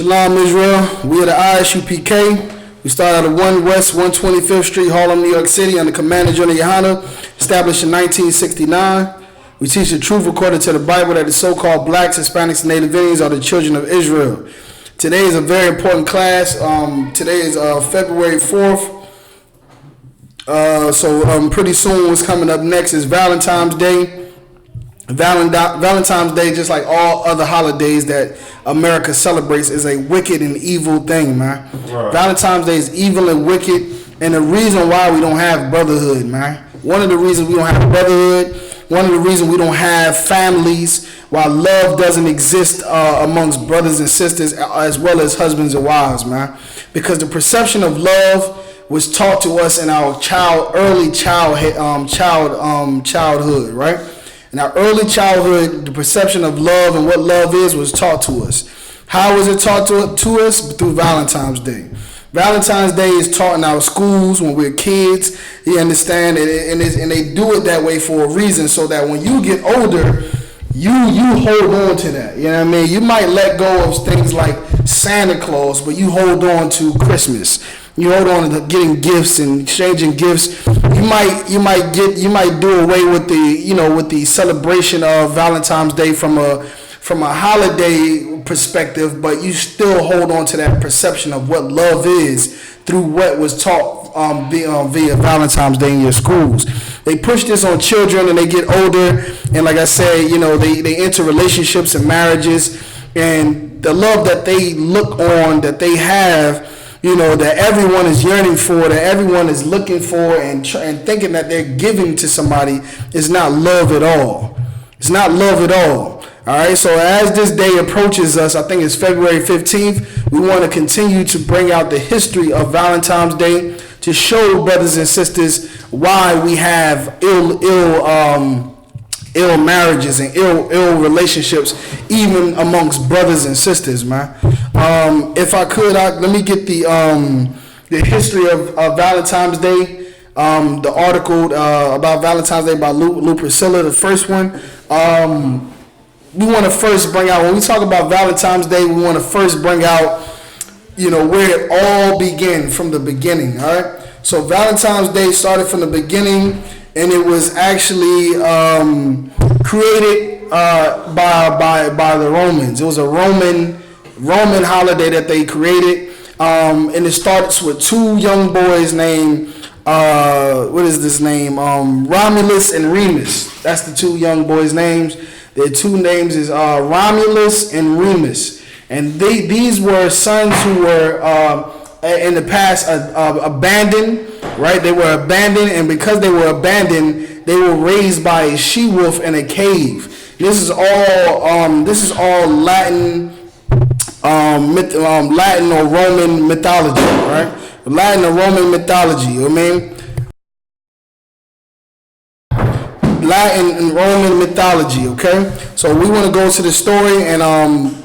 Shalom, Israel. We are the I.S.U.P.K. We start out of 1 West 125th Street, Harlem, New York City, under Commander General YAHANNA, established in 1969. We teach the truth according to the Bible that the so-called blacks, Hispanics, and Native Indians are the children of Israel. Today is a very important class. Today is February 4th. So pretty soon what's coming up next is Valentine's Day. Valentine's Day, just like all other holidays that America celebrates, is a wicked and evil thing, man. Right. Valentine's Day is evil and wicked, and the reason why we don't have brotherhood, man. One of the reasons we don't have brotherhood, one of the reasons we don't have families, why love doesn't exist amongst brothers and sisters, as well as husbands and wives, man. Because the perception of love was taught to us in our early childhood, right? In our early childhood, the perception of love and what love is was taught to us. How was it taught to us? Through Valentine's Day. Valentine's Day is taught in our schools when we're kids. You understand? And they do it that way for a reason, so that when you get older, you hold on to that. You know what I mean? You might let go of things like Santa Claus, but you hold on to Christmas. You hold on to getting gifts and exchanging gifts. You might do away with the celebration of Valentine's Day from a holiday perspective, but you still hold on to that perception of what love is through what was taught via Valentine's Day in your schools. They push this on children and they get older, and like I said, they enter relationships and marriages, and the love that they look on, that they have, that everyone is yearning for, that everyone is looking for and thinking that they're giving to somebody, is not love at all. It's not love at all. All right, so as this day approaches us, I think it's February 15th, we want to continue to bring out the history of Valentine's Day to show brothers and sisters why we have ill marriages and ill relationships even amongst brothers and sisters, man. If I could, let me get the history of Valentine's Day. The article about Valentine's Day by Lou Priscilla, the first one. We want to first bring out, when we talk about Valentine's Day, we want to first bring out, where it all began from the beginning, all right? So Valentine's Day started from the beginning, and it was actually created by the Romans. It was a Roman holiday that they created, and it starts with two young boys named Romulus and Remus. That's the two young boys' names. Their two names is Romulus and Remus, and these were sons who were in the past abandoned. Right, they were abandoned, and because they were abandoned, they were raised by a she-wolf in a cave. This is all Latin, Latin or Roman mythology, right? Latin or Roman mythology. Latin and Roman mythology. Okay, so we want to go to the story and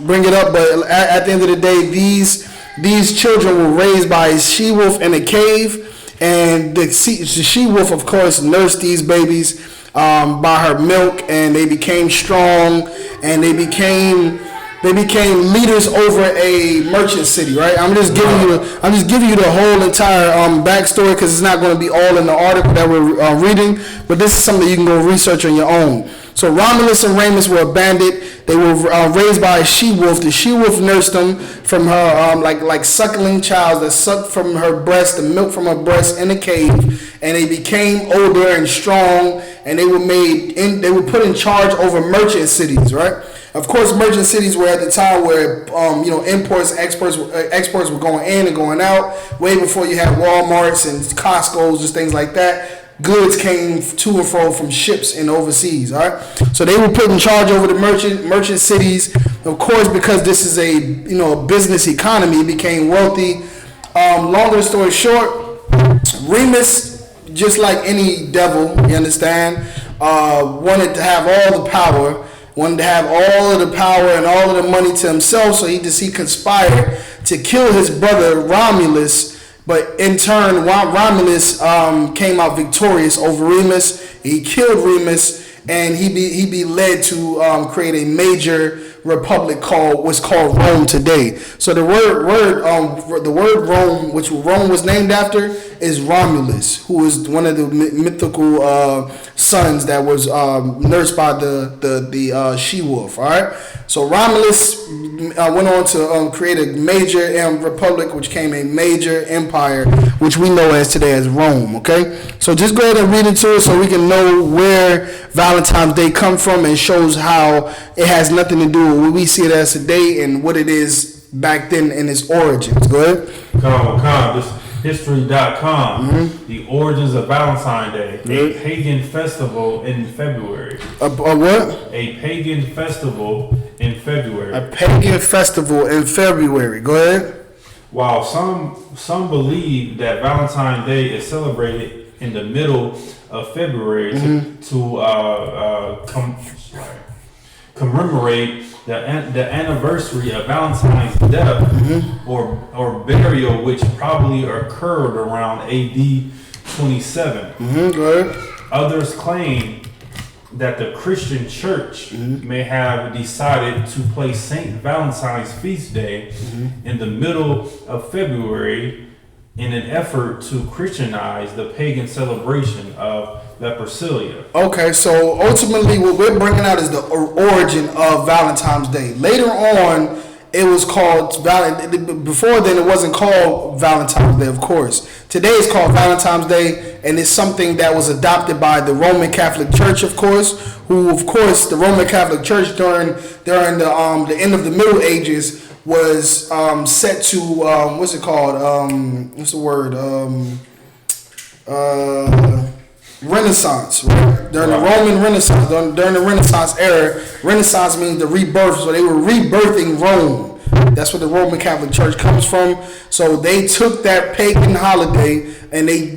bring it up, but at the end of the day, these children were raised by a she-wolf in a cave. And the she-wolf, of course, nursed these babies by her milk, and they became strong, and they became leaders over a merchant city. Right? I'm just giving you the whole entire backstory, because it's not going to be all in the article that we're reading, but this is something you can go research on your own. So Romulus and Remus were abandoned. They were raised by a she-wolf. The she-wolf nursed them from her like suckling child that sucked from her breast, the milk from her breast in a cave, and they became older and strong, and they were put in charge over merchant cities, right? Of course, merchant cities were at the time where imports, exports were going in and going out, way before you had Walmarts and Costco's and things like that. Goods came to and fro from ships and overseas, all right? So they were put in charge over the merchant cities. Of course, because this is a business economy, it became wealthy. Longer story short, Remus, just like any devil, you understand, wanted to have all the power, wanted to have all of the power and all of the money to himself, so he conspired to kill his brother Romulus. But in turn, Romulus came out victorious over Remus. He killed Remus, and he be led to create a major republic was called Rome today. So the word Rome, which Rome was named after, is Romulus, who was one of the mythical sons that was nursed by the she-wolf. All right. So Romulus went on to create a major republic, which became a major empire, which we know as today as Rome. Okay. So just go ahead and read into it so we can know where Valentine's Day come from, and shows how it has nothing to do with what we see it as today and what it is back then in its origins. Go ahead. This History.com. The origins of Valentine's Day, a pagan festival in February. A what? A pagan festival in February. A pagan festival in February. Go ahead. While some believe that Valentine's Day is celebrated in the middle of February to commemorate the anniversary of Valentine's death or burial, which probably occurred around AD 27. Go ahead. Others claim that the Christian church may have decided to place Saint Valentine's feast day in the middle of February in an effort to Christianize the pagan celebration of Leprosylia. Okay, so ultimately what we're bringing out is the origin of Valentine's Day. Later on, it was called before then it wasn't called Valentine's Day, of course. Today it's called Valentine's Day, and it's something that was adopted by the Roman Catholic Church, of course, who, of course, the Roman Catholic Church during the end of the Middle Ages was set to what's it called? What's the word? Renaissance, right? During the Roman Renaissance, during the Renaissance era. Renaissance means the rebirth, so they were rebirthing Rome. That's where the Roman Catholic Church comes from. So they took that pagan holiday and they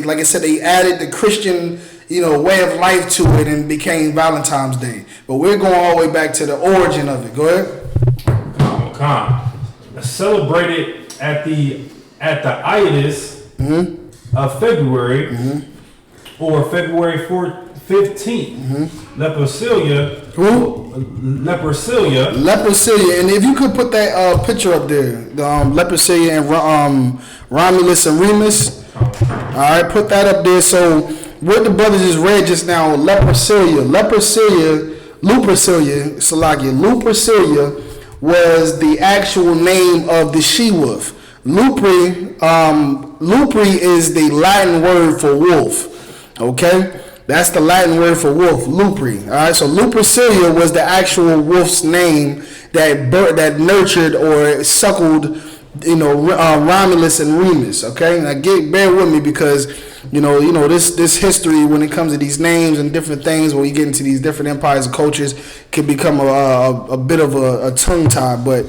like I said, they added the Christian, way of life to it, and became Valentine's Day. But we're going all the way back to the origin of it. Go ahead. Celebrated at the I.S.U.P.K of February or February 15th. Leprosylia. Who? Leprosylia. And if you could put that picture up there, the Leprosylia and Romulus and Remus. All right, put that up there. So what the brothers just read just now, Lupercilia was the actual name of the she-wolf. Lupri is the Latin word for wolf. Okay, that's the Latin word for wolf, Lupri. All right, so Lupercilia was the actual wolf's name that nurtured or suckled, Romulus and Remus. Okay, now bear with me because this history, when it comes to these names and different things, when you get into these different empires and cultures, can become a bit of a tongue tie, but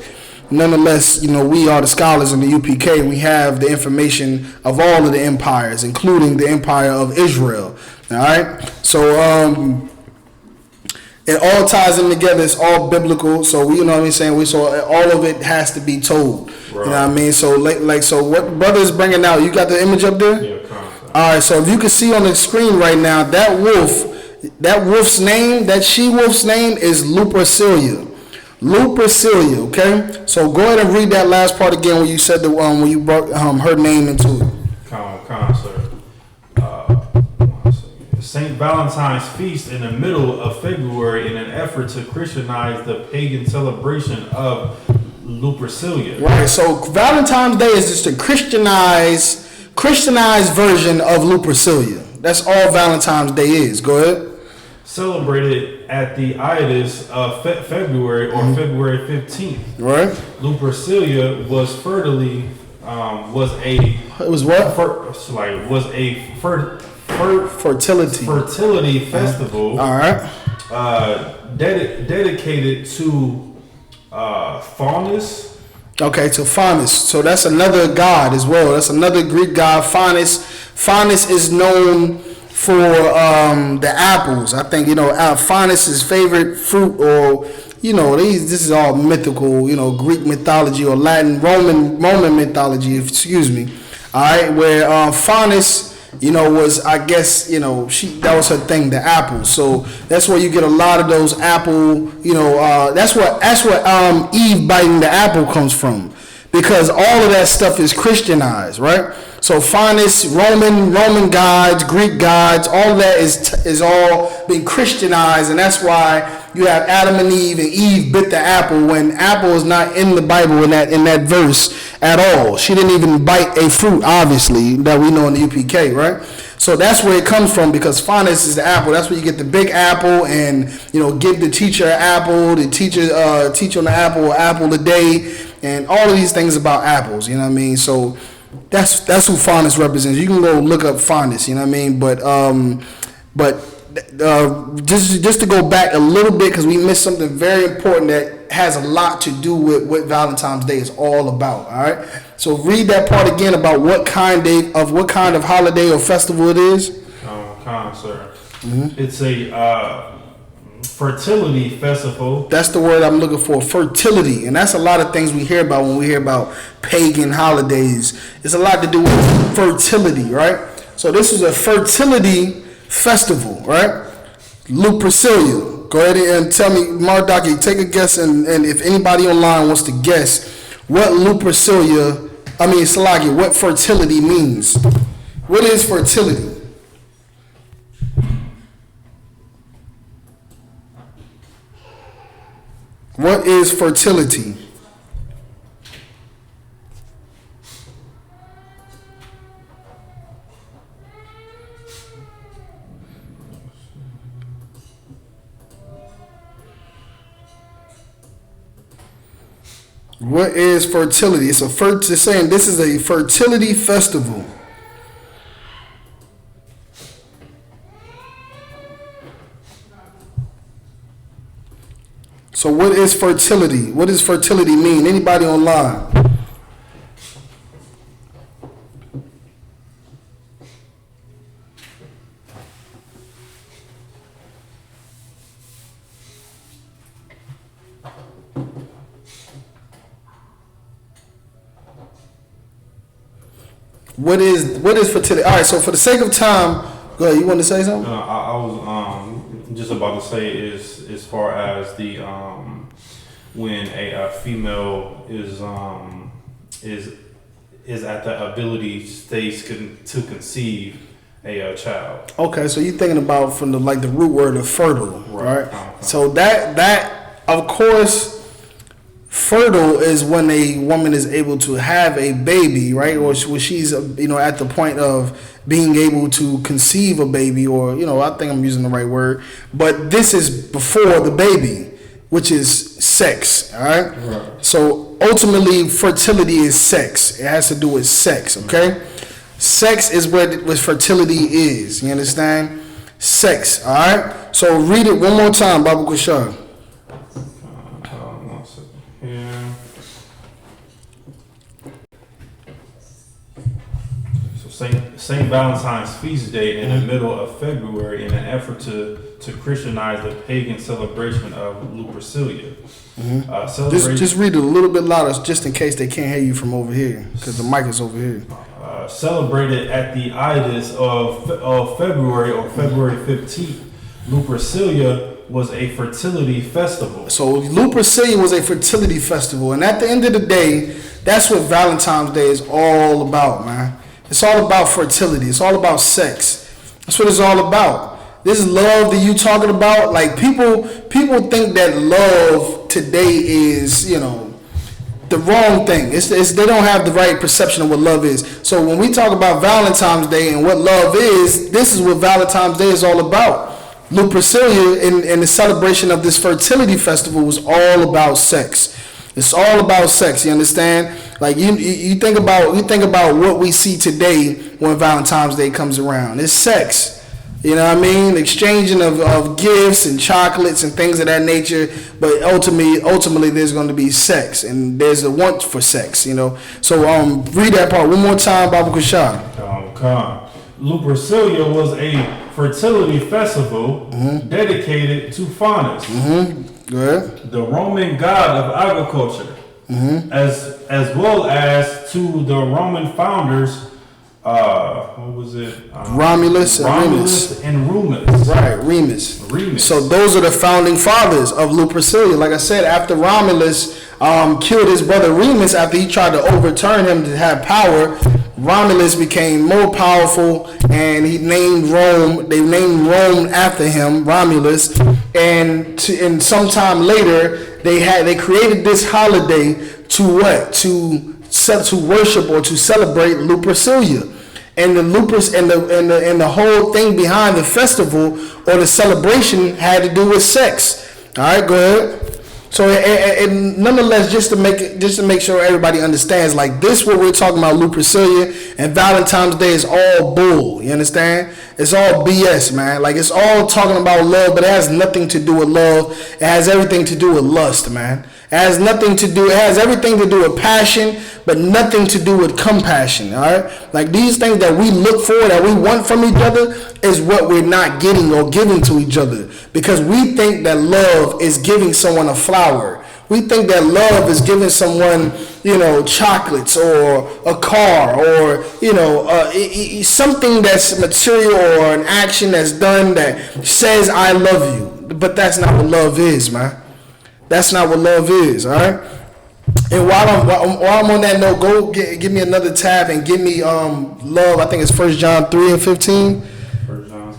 nonetheless, we are the scholars in the UPK. We have the information of all of the empires, including the empire of Israel. All right, so it all ties in together. It's all biblical. So we, what I'm saying. So all of it has to be told. Right. You know what I mean? So so what brother is bringing out? You got the image up there? Yeah. All right. So if you can see on the screen right now, that wolf's name, that she-wolf's name is Lupercilia. Lupercilia, okay? So go ahead and read that last part again when you said when you brought her name into it. Sir. St. Valentine's feast in the middle of February in an effort to Christianize the pagan celebration of Lupercilia. Right. So Valentine's Day is just a Christianized version of Lupercilia. That's all Valentine's Day is. Go ahead. Celebrated at the I.S.U.P.K of February or February 15th. Right. Lupercilia was fertility festival. All right. Dedicated to Faunus. Okay, to Faunus. So that's another god as well. That's another Greek god, Faunus. Faunus is known for the apples. I think Faunus's favorite fruit, or this is all mythical, Greek mythology or Latin Roman mythology. Excuse me. All right, where Faunus was, I guess, that was her thing, the apple. So that's where you get a lot of those apple, that's what Eve biting the apple comes from, because all of that stuff is Christianized, right? So finest Roman gods, Greek gods, all of that is all been Christianized, and that's why you have Adam and Eve bit the apple, when apple is not in the Bible in that verse at all. She didn't even bite a fruit, obviously, that we know in the UPK, right? So that's where it comes from, because finest is the apple. That's where you get the big apple, and give the teacher an apple, the teacher teach on the apple a day, and all of these things about apples. You know what I mean? So that's who fondness represents. You can go look up fondness. You know what I mean? But just to go back a little bit, because we missed something very important that has a lot to do with what Valentine's Day is all about. All right. So read that part again about what kind of holiday or festival it is. Sir. Mm-hmm. It's a fertility festival. That's the word I'm looking for, fertility. And that's a lot of things we hear about when we hear about pagan holidays. It's a lot to do with fertility, right? So this is a fertility festival, right? Luke Priscilla, go ahead and tell me, Mardaki, take a guess, and if anybody online wants to guess what Salagi, what fertility means. What is fertility? What is fertility? What is fertility? It's saying this is a fertility festival. So what is fertility? What does fertility mean? Anybody online? What is fertility? All right, so for the sake of time, go ahead. You want to say something? I was just about to say is as far as the when a female is at the ability stage to conceive a child. Okay, so you're thinking about from the root word of fertile, right? So that of course. Fertile is when a woman is able to have a baby, right? Or when she's, at the point of being able to conceive a baby, or, I think I'm using the right word. But this is before the baby, which is sex, all right? Right. So ultimately, fertility is sex. It has to do with sex, okay? Sex is what fertility is. You understand? Sex, all right? So read it one more time, Baba Kushar. Yeah. So Saint Valentine's feast day in the middle of February, in an effort to Christianize the pagan celebration of Lupercilia. Mm-hmm. Just read it a little bit louder, just in case they can't hear you from over here, because the mic is over here. Celebrated at the I.S.U.P.K of February, or February 15th, Lupercilia was a fertility festival. So Lupercilia was a fertility festival, and at the end of the day, that's what Valentine's Day is all about, man. It's all about fertility. It's all about sex. That's what it's all about. This love that you talking about, like people think that love today is, the wrong thing. It's they don't have the right perception of what love is. So when we talk about Valentine's Day and what love is, this is what Valentine's Day is all about. Lupercilia in the celebration of this fertility festival was all about sex. It's all about sex. You understand? Like you think about what we see today when Valentine's Day comes around. It's sex. You know what I mean? Exchanging of gifts and chocolates and things of that nature. But ultimately, there's going to be sex, and there's a want for sex. So read that part one more time, Baba Kushar. Lupercilia was a fertility festival dedicated to Faunus, the Roman god of agriculture, as well as to the Roman founders what was it? Romulus and Remus. and Remus. Right, Remus. Remus. So those are the founding fathers of Lupercalia. Like I said, after Romulus killed his brother Remus, after he tried to overturn him to have power, Romulus became more powerful, and he named Rome. They named Rome after him, Romulus. And sometime later, they created this holiday to what? To worship or to celebrate Lupercalia. And the lupus and the whole thing behind the festival or the celebration had to do with sex. All right, go ahead. So, and nonetheless, just to make sure everybody understands, like this, what we're talking about, Lupercalia and Valentine's Day is all bull. You understand? It's all BS, man. Like it's all talking about love, but it has nothing to do with love. It has everything to do with lust, man. It has everything to do with passion, but nothing to do with compassion. All right, like these things that we look for, that we want from each other, is what we're not getting or giving to each other, because we think that love is giving someone a flower. We think that love is giving someone, chocolates or a car or, something that's material or an action that's done that says I love you. But that's not what love is, man. That's not what love is, all right? And while I'm on that note, go give me another tab and give me love. I think it's 1 John 3 and 15.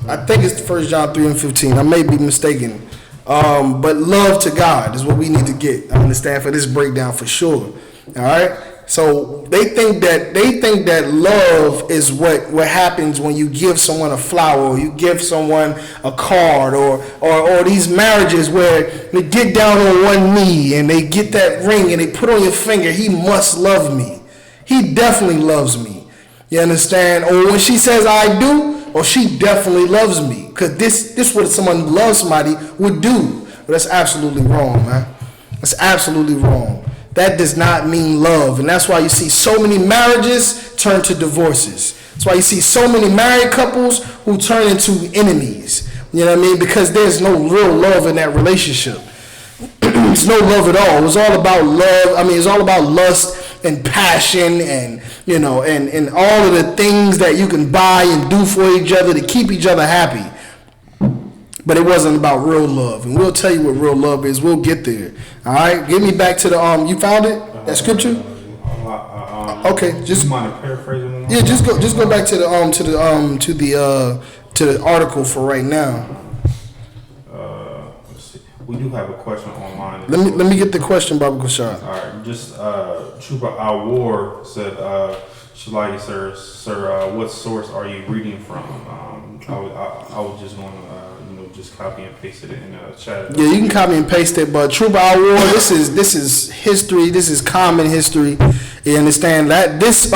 I think it's 1 John 3 and 15. I may be mistaken. But love to God is what we need to get. I understand for this breakdown for sure. All right. So they think that love is what happens when you give someone a flower, or you give someone a card, or these marriages where they get down on one knee and they get that ring and they put on your finger. He must love me. He definitely loves me. You understand? Or when she says I do, or she definitely loves me, because this what someone who loves somebody would do. But that's absolutely wrong, man. That's absolutely wrong. That does not mean love. And that's why you see so many marriages turn to divorces. That's why you see so many married couples who turn into enemies. You know what I mean? Because there's no real love in that relationship. There's no love at all. It's all about love. I mean, it's all about lust and passion and, and all of the things that you can buy and do for each other to keep each other happy. But it wasn't about real love. And we'll tell you what real love is. We'll get there. All right? Give me back to the, you found it? That scripture? Okay. Just mind paraphrasing? Yeah, just go back to the article for right now. Let's see. We do have a question online. Let me get the question, Baba Kushar. All right. Just, Trooper Al-War said, Shalai, sir, what source are you reading from? I was just going to, just copy and paste it in the chat. Yeah, you can copy and paste it, but Trooper Al-War, this is history. This is common history. You understand that this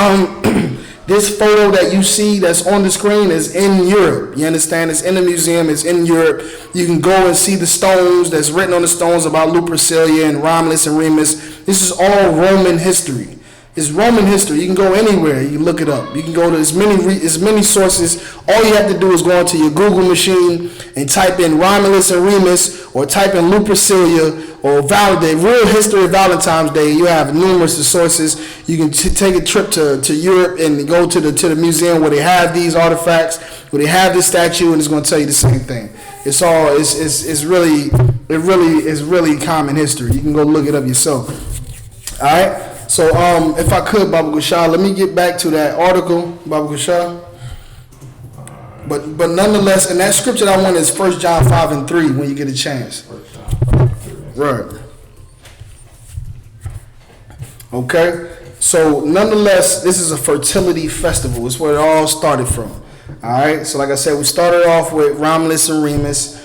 this photo that you see that's on the screen is in Europe. You understand? It's in the museum. It's in Europe. You can go and see the stones that's written on the stones about Lupercalia and Romulus and Remus. This is all Roman history. It's Roman history. You can go anywhere. You can look it up. You can go to as many sources. All you have to do is go into your Google machine and type in Romulus and Remus, or type in Lupercalia, or the real history of Valentine's Day. You have numerous sources. You can take a trip to Europe and go to the museum where they have these artifacts, where they have this statue, and it's going to tell you the same thing. It's really common history. You can go look it up yourself. All right. So, if I could, Baba Kushar, let me get back to that article, Baba Kushar. But nonetheless, and that scripture I want is 1 John 5 and 3 when you get a chance. Right. Okay. So, nonetheless, this is a fertility festival. It's where it all started from. All right. So, like I said, we started off with Romulus and Remus,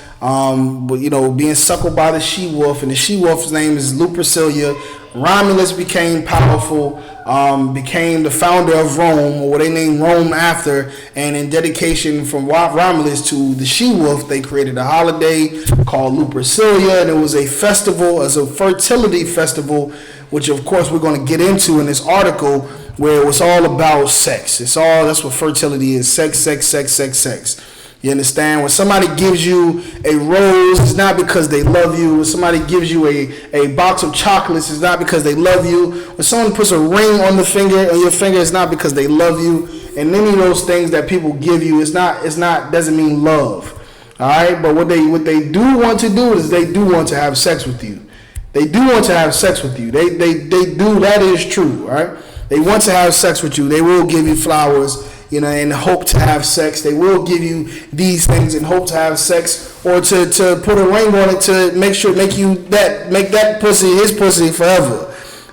being suckled by the she-wolf, and the she-wolf's name is Lupercalia. Romulus became powerful, became the founder of Rome, or what they named Rome after, and in dedication from Romulus to the she-wolf, they created a holiday called Lupercalia, and it was a festival, as a fertility festival, which of course we're going to get into in this article, where it was all about sex. That's what fertility is: sex. You understand? When somebody gives you a rose, it's not because they love you. When somebody gives you a box of chocolates, it's not because they love you. When someone puts a ring on your finger, it's not because they love you. And any of those things that people give you, doesn't mean love. All right, but what they do want to do is they do want to have sex with you. They do want to have sex with you. They do. That is true. All right, they want to have sex with you. They will give you flowers, and hope to have sex. They will give you these things and hope to have sex, or to put a ring on it to make that pussy his pussy forever.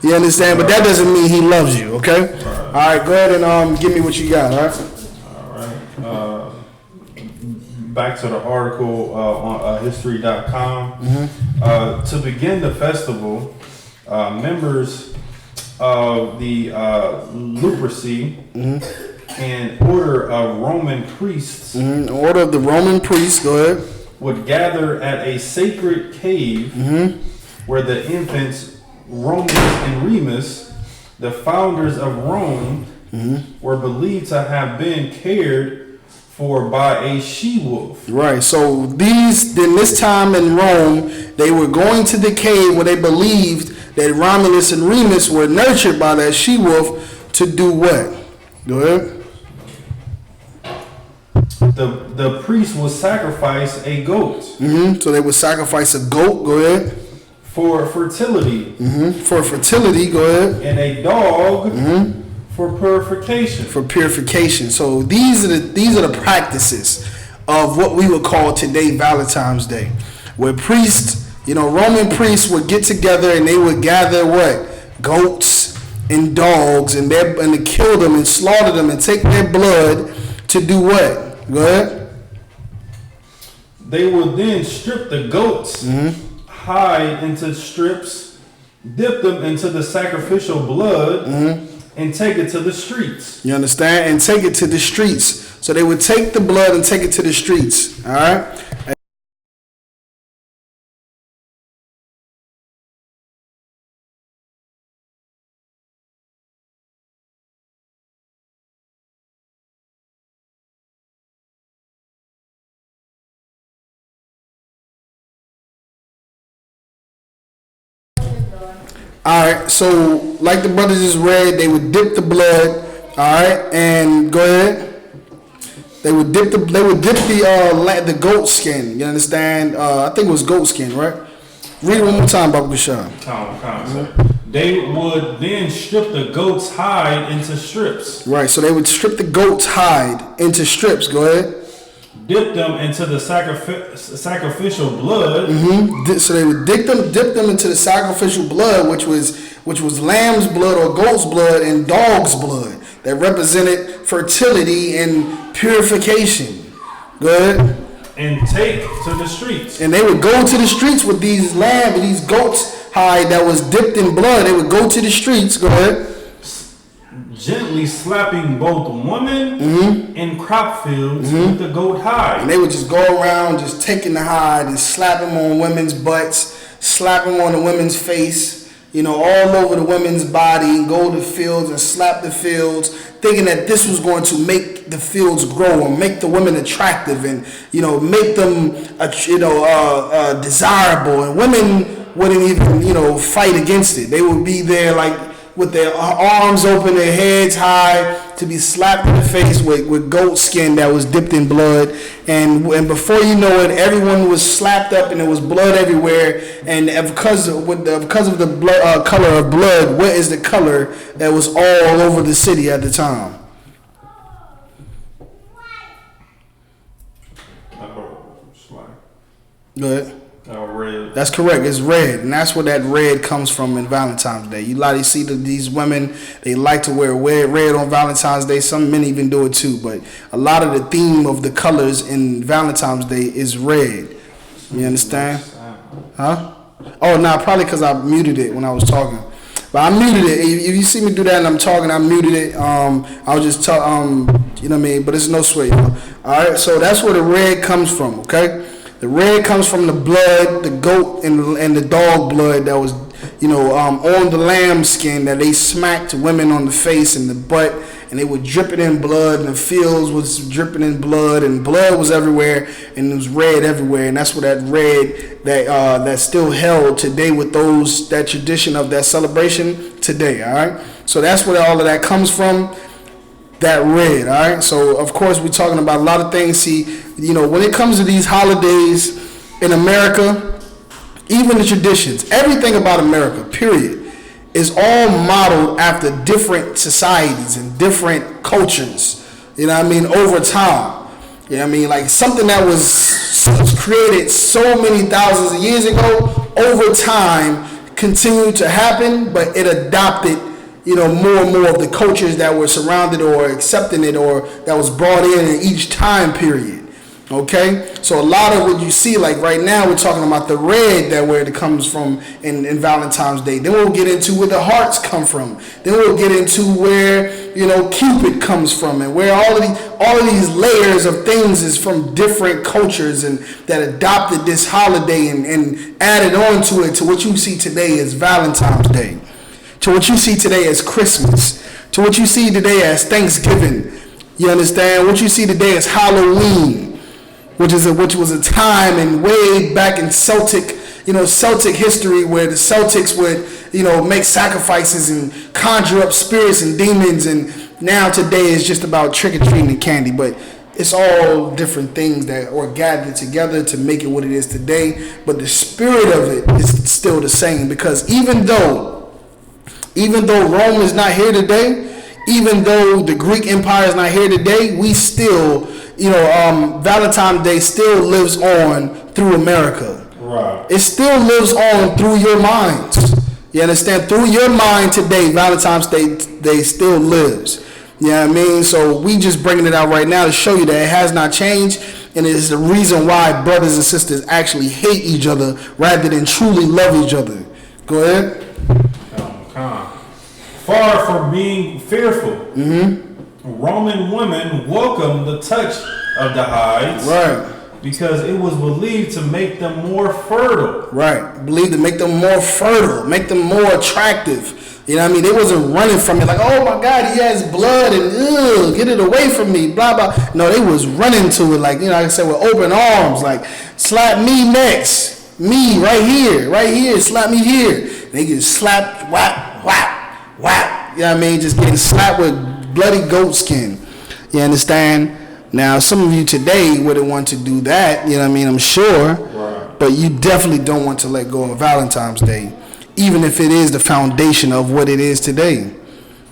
You understand? But that doesn't mean he loves you. Okay. All right, go ahead and give me what you got. All right. Back to the article on history.com. To begin the festival, members of the leprosy and order of Roman priests. Order of the Roman priests, go ahead. Would gather at a sacred cave where the infants Romulus and Remus, the founders of Rome, were believed to have been cared for by a she-wolf. Right. So in this time in Rome, they were going to the cave where they believed that Romulus and Remus were nurtured by that she-wolf to do what? Go ahead. The priest would sacrifice a goat. So they would sacrifice a goat. Go ahead. For fertility. For fertility. Go ahead. And a dog. For purification. For purification. So these are the practices of what we would call today Valentine's Day, where priests, Roman priests would get together and they would gather what? Goats and dogs and to kill them and slaughter them and take their blood to do what? Go ahead. They would then strip the goat's hide into strips, dip them into the sacrificial blood, and take it to the streets. You understand? And take it to the streets. So they would take the blood and take it to the streets. All right? All right, so like the brothers just read, they would dip the blood. All right, and go ahead. They would dip the goat skin. You understand? I think it was goat skin, right? Read it one more time, Baba Bashar. They would then strip the goat's hide into strips. Right, so they would strip the goat's hide into strips. Go ahead. Dip them into the sacrificial blood. So they would dip them into the sacrificial blood, which was lamb's blood or goat's blood and dog's blood that represented fertility and purification. Go ahead. And take to the streets. And they would go to the streets with these goats hide that was dipped in blood. They would go to the streets. Go ahead. Gently slapping both women in crop fields with the goat hide. And they would just go around just taking the hide and slap them on women's butts, slap them on the women's face, all over the women's body, and go to the fields and slap the fields, thinking that this was going to make the fields grow and make the women attractive and, make them, desirable. And women wouldn't even, fight against it. They would be there like, with their arms open, their heads high, to be slapped in the face with goat skin that was dipped in blood. And before you know it, everyone was slapped up and there was blood everywhere. And because of the blood, color of blood, what is the color that was all over the city at the time? Go ahead. Red. That's correct. It's red, and that's where that red comes from in Valentine's Day. You see that these women, they like to wear red on Valentine's Day. Some men even do it too, but a lot of the theme of the colors in Valentine's Day is red. You understand? Huh? Oh, no, probably because I muted it when I was talking. But I muted it. If you see me do that and I'm talking, I muted it. I'll just tell, you know what I mean? But it's no sweat. All right, so that's where the red comes from, okay? The red comes from the blood, the goat and the dog blood that was, on the lamb skin that they smacked women on the face and the butt and they were dripping in blood, and the fields was dripping in blood, and blood was everywhere, and it was red everywhere, and that's what that red that's still held today with that tradition of that celebration today. All right, so that's where all of that comes from. That red. All right, so of course we're talking about a lot of things. See, when it comes to these holidays in America, even the traditions, everything about America, period, is all modeled after different societies and different cultures. Over time. Like something that was created so many thousands of years ago, over time continued to happen, but it adopted, more and more of the cultures that were surrounded or accepting it or that was brought in each time period. Okay, so a lot of what you see, like right now, we're talking about the red where it comes from in Valentine's Day. Then we'll get into where the hearts come from. Then we'll get into where Cupid comes from, and where all of these layers of things is from different cultures and that adopted this holiday and added on to it to what you see today as Valentine's Day, to what you see today as Christmas, to what you see today as Thanksgiving. You understand? What you see today as Halloween. Which was a time and way back in Celtic history where the Celtics would, make sacrifices and conjure up spirits and demons, and now today is just about trick-or-treating and candy, but it's all different things that are gathered together to make it what it is today, but the spirit of it is still the same, because even though Rome is not here today, even though the Greek Empire is not here today, we still Valentine's Day still lives on through America. Right. It still lives on through your minds. You understand? Through your mind today, Valentine's Day still lives. You know what I mean? So we just bringing it out right now to show you that it has not changed, and it is the reason why brothers and sisters actually hate each other rather than truly love each other. Go ahead. Far from being fearful. Roman women welcomed the touch of the hides, right? Because it was believed to make them more fertile, right? Believed to make them more fertile, make them more attractive. They wasn't running from it like, oh my God, he has blood and get it away from me, blah blah. No, they was running to it like I said, with open arms, like slap me next, me right here, slap me here. They get slapped, whap, whap, whap. Just getting slapped with bloody goat skin. You understand? Now, some of you today wouldn't want to do that, I'm sure. Right. But you definitely don't want to let go of Valentine's Day, even if it is the foundation of what it is today.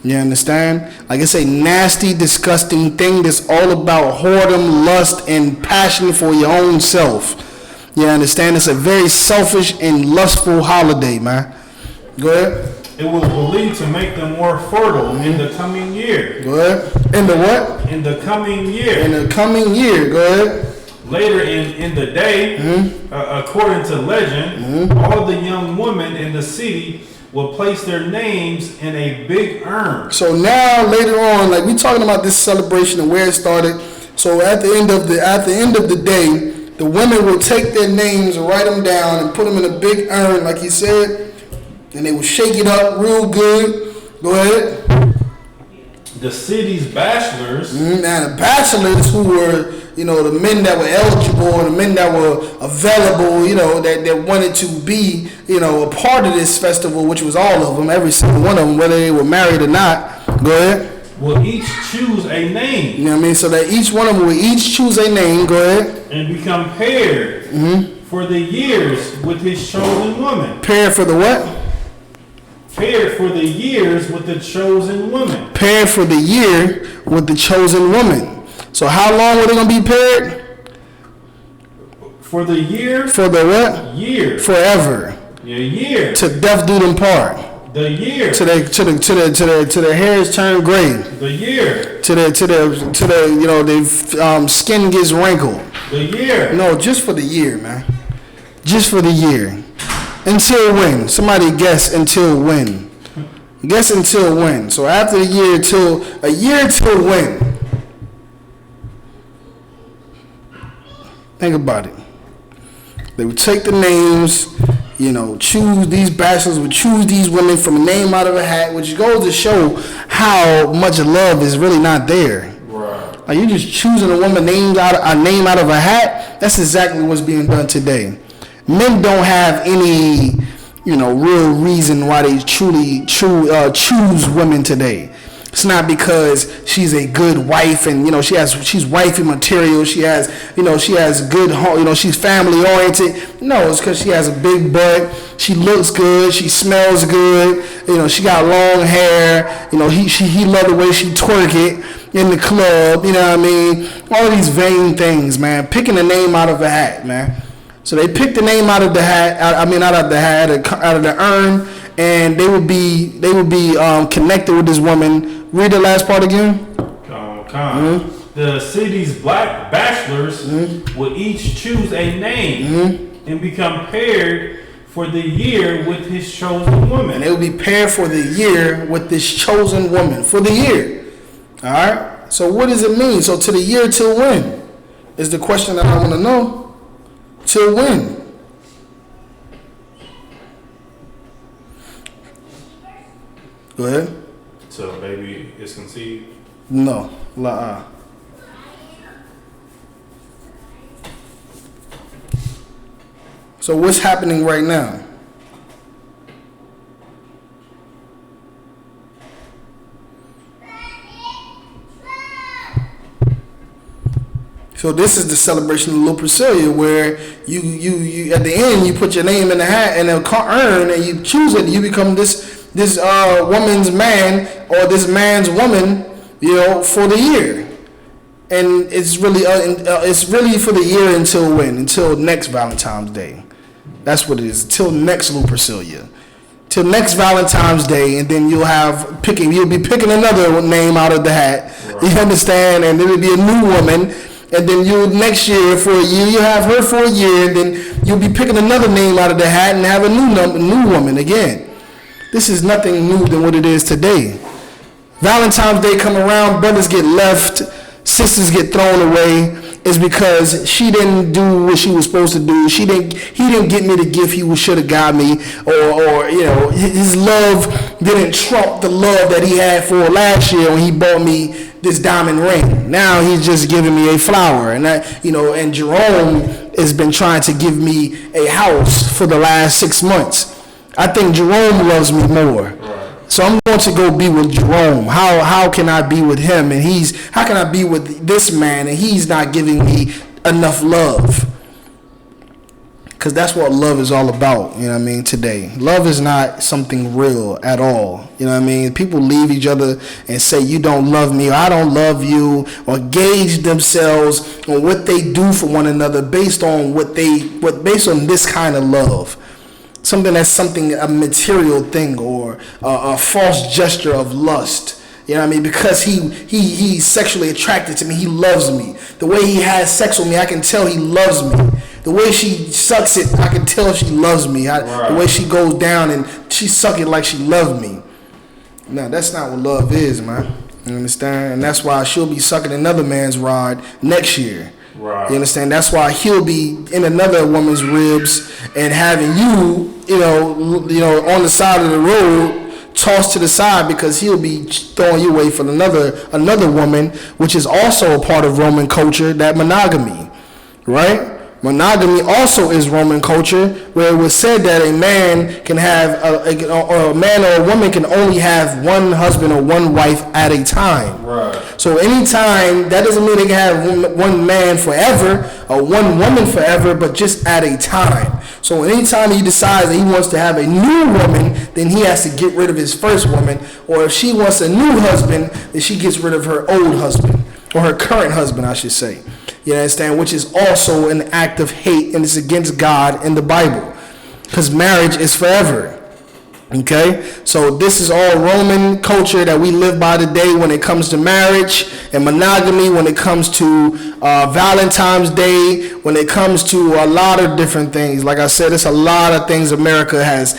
You understand? Like it's a nasty, disgusting thing that's all about whoredom, lust, and passion for your own self. You understand? It's a very selfish and lustful holiday, man. Go ahead. It was believed to make them more fertile in the coming year. Go ahead. In the what? In the coming year. In the coming year. Go ahead. Later in the day, according to legend, all the young women in the city will place their names in a big urn. So now later on, like we're talking about this celebration and where it started. So at the end of the day, the women will take their names and write them down and put them in a big urn, like he said. And they will shake it up real good. Go ahead. The city's bachelors. Now the bachelors who were, the men that were eligible and the men that were available, that wanted to be, a part of this festival, which was all of them, every single one of them, whether they were married or not. Go ahead. Will each choose a name. You know what I mean? So that each one of them will each choose a name. Go ahead. And become paired for the years with his chosen woman. Paired for the what? Paired for the years with the chosen woman. Paired for the year with the chosen woman. So how long are they going to be paired? For the year. For the what? Year. Forever. Yeah, year. To death do them part. The year. To their hairs turn gray. The year. To their skin gets wrinkled. The year. No, just for the year, man. Just for the year. Until when? Somebody guess until when? Guess until when? So after a year till when? Think about it. They would take the names choose these bachelors would choose these women from a name out of a hat, which goes to show how much love is really not there. Right. Like, you just choosing a woman named out a name out of a hat. That's exactly what's being done today. Men don't have any, real reason why they choose women today. It's not because she's a good wife and she's wifey material. She has good she's family oriented. No, it's because she has a big butt. She looks good. She smells good. She got long hair. He loved the way she twerk it in the club. You know what I mean? All these vain things, man. Picking a name out of a hat, man. So they picked the name out of the hat. Out of the urn, and they would be connected with this woman. Read the last part again. Mm-hmm. The city's black bachelors would each choose a name and become paired for the year with his chosen woman. And they would be paired for the year with this chosen woman for the year. All right. So what does it mean? So to the year till when is the question that I want to know. Till when? Go ahead. So baby is conceived? No. La. So what's happening right now? So this is the celebration of Little Priscilla, where you at the end you put your name in the hat and a urn and you choose it. You become this woman's man or this man's woman, for the year. And it's really for the year until when? Until next Valentine's Day. That's what it is. Till next Little Priscilla. Till next Valentine's Day, and then you'll be picking another name out of the hat. Right. You understand? And it'll be a new woman. And then next year for a year, you have her for a year, and then you'll be picking another name out of the hat and have a new woman again. This is nothing new than what it is today. Valentine's Day come around, brothers get left, sisters get thrown away. It's because she didn't do what she was supposed to do. He didn't get me the gift he should have got me, or his love didn't trump the love that he had for last year when he bought me this diamond ring. Now he's just giving me a flower, and and Jerome has been trying to give me a house for the last 6 months. I think Jerome loves me more. So I'm going to go be with Jerome. How can I be with him? And how can I be with this man and he's not giving me enough love? Because that's what love is all about, today. Love is not something real at all. People leave each other and say, you don't love me, or I don't love you, or gauge themselves on what they do for one another based on based on this kind of love. A material thing, or a false gesture of lust. Because he's sexually attracted to me, he loves me. The way he has sex with me, I can tell he loves me. The way she sucks it, I can tell she loves me. The way she goes down and she suck it like she loves me. No, that's not what love is, man. You understand? And that's why she'll be sucking another man's rod next year. Right. You understand? That's why he'll be in another woman's ribs and having you, on the side of the road, tossed to the side, because he'll be throwing you away for another woman, which is also a part of Roman culture, that monogamy, right? Monogamy also is Roman culture, where it was said that a man can have a man or a woman can only have one husband or one wife at a time. Right. So anytime, that doesn't mean they can have one man forever or one woman forever, but just at a time. So anytime he decides that he wants to have a new woman, then he has to get rid of his first woman. Or if she wants a new husband, then she gets rid of her old husband, or her current husband, I should say. You understand? Which is also an act of hate, and it's against God in the Bible, because marriage is forever. Okay, so this is all Roman culture that we live by today when it comes to marriage and monogamy, when it comes to Valentine's Day, when it comes to a lot of different things. Like I said, it's a lot of things America has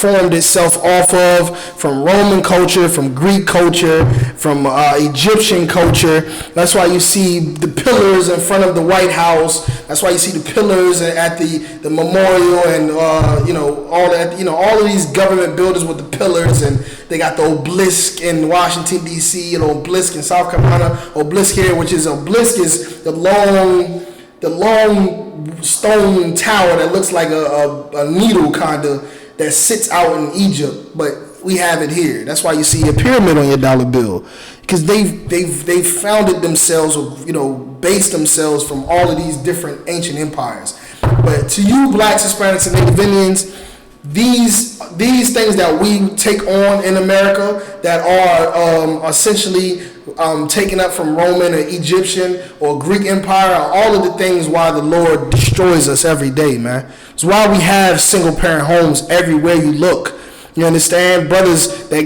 formed itself off of, from Roman culture, from Greek culture, from Egyptian culture. That's why you see the pillars in front of the White House. That's why you see the pillars at the memorial, and all that. All of these government buildings with the pillars, and they got the obelisk in Washington D.C. and obelisk in South Carolina, obelisk here, which is obelisk is the long stone tower that looks like a needle kind of, that sits out in Egypt, but we have it here. That's why you see a pyramid on your dollar bill, because they've founded themselves, or based themselves from all of these different ancient empires. But to you, blacks, Hispanics, and Native Indians, these things that we take on in America that are essentially taken up from Roman or Egyptian or Greek Empire are all of the things why the Lord destroys us every day, man. It's why we have single parent homes everywhere you look. You understand? Brothers that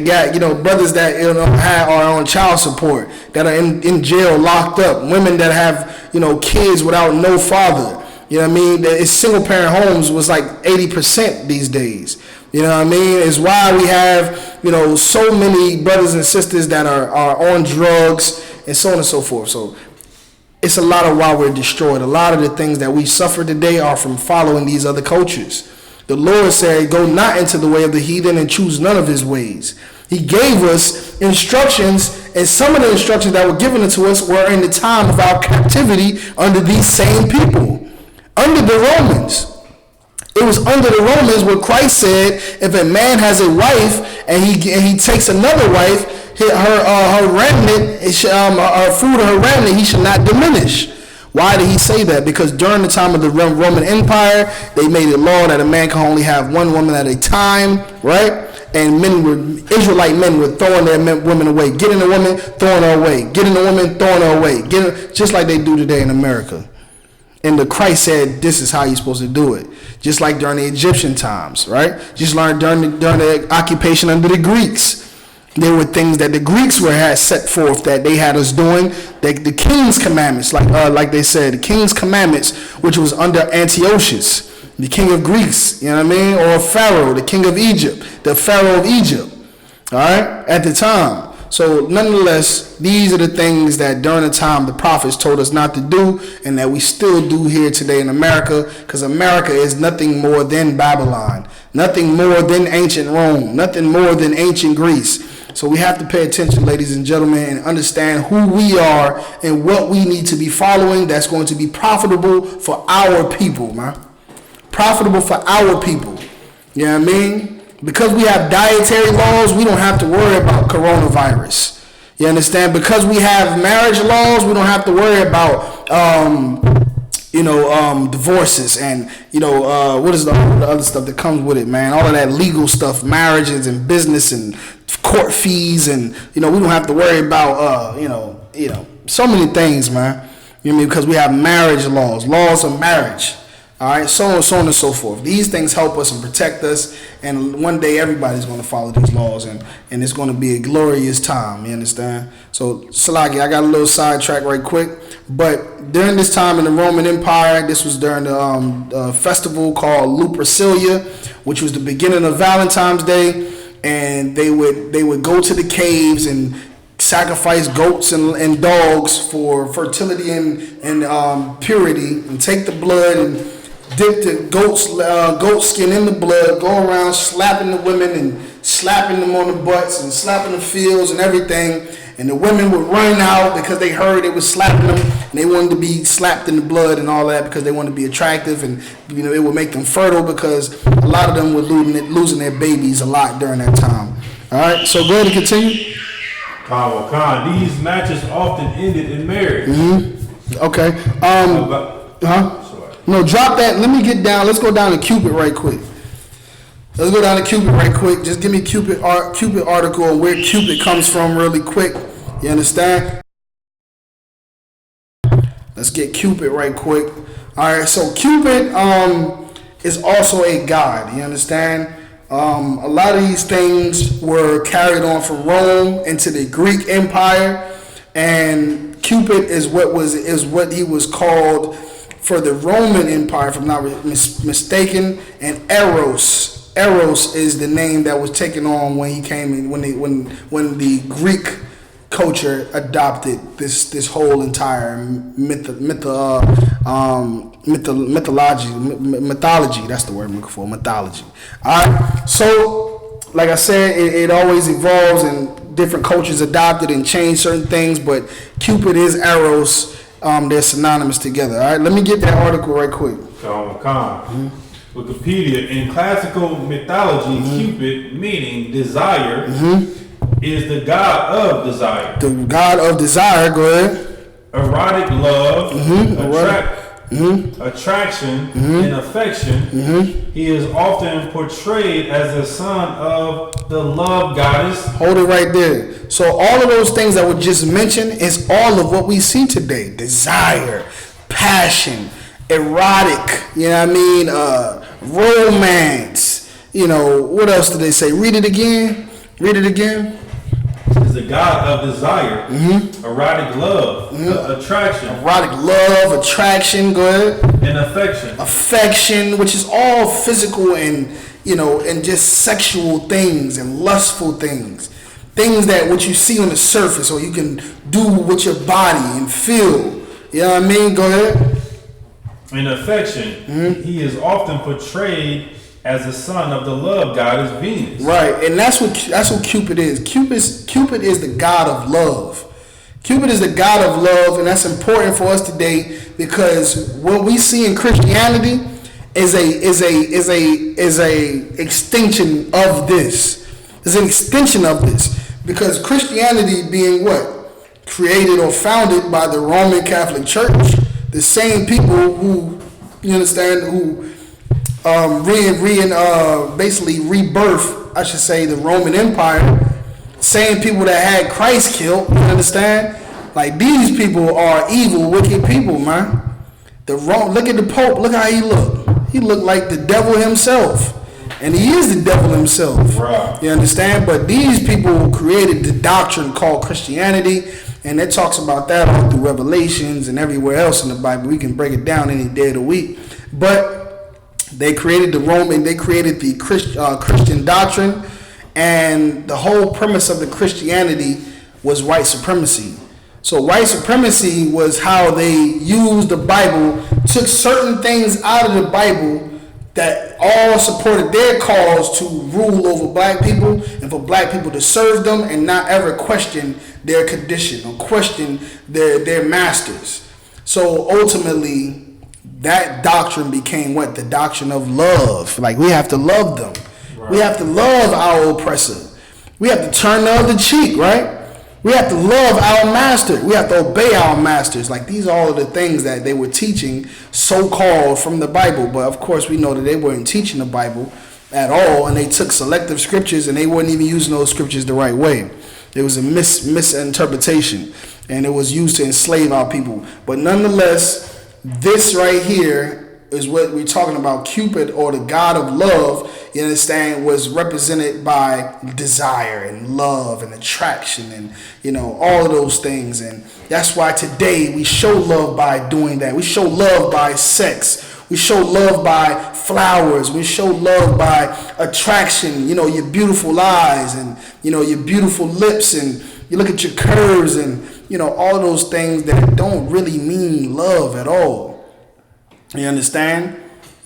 are on child support, that are in jail, locked up. Women that have kids without no father. You know what I mean? It's single parent homes was like 80% these days. You know what I mean? It's why we have, so many brothers and sisters that are on drugs and so on and so forth. So it's a lot of why we're destroyed. A lot of the things that we suffer today are from following these other cultures. The Lord said, go not into the way of the heathen and choose none of his ways. He gave us instructions, and some of the instructions that were given to us were in the time of our captivity under these same people. Under the Romans. It was under the Romans where Christ said, if a man has a wife and he takes another wife, her remnant, her fruit of her remnant, he should not diminish. Why did he say that? Because during the time of the Roman Empire, they made it law that a man can only have one woman at a time, right? And Israelite men were throwing their women away, getting a woman, throwing her away, getting a woman, throwing her away, just like they do today in America. And the Christ said, this is how you're supposed to do it. Just like during the Egyptian times, right? Just like during the occupation under the Greeks. There were things that the Greeks had set forth that they had us doing. The king's commandments, like they said, the king's commandments, which was under Antiochus, the king of Greece, you know what I mean? Or Pharaoh, the king of Egypt, the Pharaoh of Egypt, all right, at the time. So nonetheless, these are the things that during the time the prophets told us not to do, and that we still do here today in America, because America is nothing more than Babylon, nothing more than ancient Rome, nothing more than ancient Greece. So we have to pay attention, ladies and gentlemen, and understand who we are and what we need to be following that's going to be profitable for our people, man. Profitable for our people. You know what I mean? Because we have dietary laws, we don't have to worry about coronavirus. You understand? Because we have marriage laws, we don't have to worry about, divorces and, what is the other stuff that comes with it, man? All of that legal stuff, marriages and business and court fees, and, we don't have to worry about, so many things, man. You know what I mean? Because we have marriage laws of marriage. All right, so on and so forth. These things help us and protect us, and one day everybody's going to follow these laws, and it's going to be a glorious time. You understand? So, Salaki, I got a little sidetrack right quick, but during this time in the Roman Empire, this was during the festival called Lupercalia, which was the beginning of Valentine's Day, and they would go to the caves and sacrifice goats and dogs for fertility and purity, and take the blood and dip the goat skin in the blood, go around slapping the women and slapping them on the butts and slapping the fields and everything. And the women would run out because they heard it was slapping them, and they wanted to be slapped in the blood and all that because they wanted to be attractive, and it would make them fertile because a lot of them were losing their babies a lot during that time. All right, so go ahead and continue. Khan, these matches often ended in marriage. Mm-hmm. Okay. No, drop that. Let me get down. Let's go down to Cupid right quick. Just give me Cupid article and where Cupid comes from really quick. You understand? Let's get Cupid right quick. All right. So Cupid is also a god. You understand? A lot of these things were carried on from Rome into the Greek Empire, and Cupid is what he was called for the Roman Empire, if I'm not mistaken. And Eros is the name that was taken on when he came in, when the Greek culture adopted this whole entire mythology. That's the word I'm looking for. Mythology. All right. So, like I said, it always evolves, and different cultures adopted and changed certain things. But Cupid is Eros. They're synonymous together. All right. Let me get that article right quick. Wikipedia. In classical mythology, Cupid, meaning desire, is the god of desire. The god of desire. Go ahead. Erotic love, attraction, and affection. He is often portrayed as the son of the love goddess. Hold it right there. So all of those things that were just mentioned is all of what we see today. Desire, passion, erotic, you know what I mean? Romance. You know, what else did they say? Read it again. Is the god of desire, erotic love, attraction. Erotic love, attraction, go ahead. And affection. Affection, which is all physical and, you know, and just sexual things and lustful things. Things that what you see on the surface or you can do with your body and feel. You know what I mean? Go ahead. In affection, he is often portrayed as the son of the love goddess Venus. Right, and that's what Cupid is. Cupid is the god of love. Cupid is the god of love, and that's important for us today because what we see in Christianity is a extension of this. Is an extension of this because Christianity being what? Created or founded by the Roman Catholic Church, the same people who, you understand, who basically rebirth, I should say, the Roman Empire. Same people that had Christ killed, you understand? Like, these people are evil, wicked people, man. Look at the Pope, look how he look. He looked like the devil himself. And he is the devil himself. Right. You understand? But these people created the doctrine called Christianity, and it talks about that all through Revelations and everywhere else in the Bible. We can break it down any day of the week. But they created the Christian doctrine, and the whole premise of the Christianity was white supremacy. So white supremacy was how they used the Bible, took certain things out of the Bible that all supported their cause to rule over black people and for black people to serve them and not ever question their condition or question their masters. So ultimately, that doctrine became what? The doctrine of love. Like, we have to love them. Right. We have to love our oppressor. We have to turn the other cheek, right? We have to love our master. We have to obey our masters. Like, these are all of the things that they were teaching, so-called, from the Bible. But, of course, we know that they weren't teaching the Bible at all, and they took selective scriptures, and they weren't even using those scriptures the right way. It was a misinterpretation, and it was used to enslave our people. But nonetheless, this right here is what we're talking about. Cupid, or the god of love, you understand, was represented by desire and love and attraction and, you know, all of those things. And that's why today we show love by doing that. We show love by sex. We show love by flowers. We show love by attraction. You know, your beautiful eyes and, you know, your beautiful lips, and you look at your curves and, you know, all of those things that don't really mean love at all. You understand?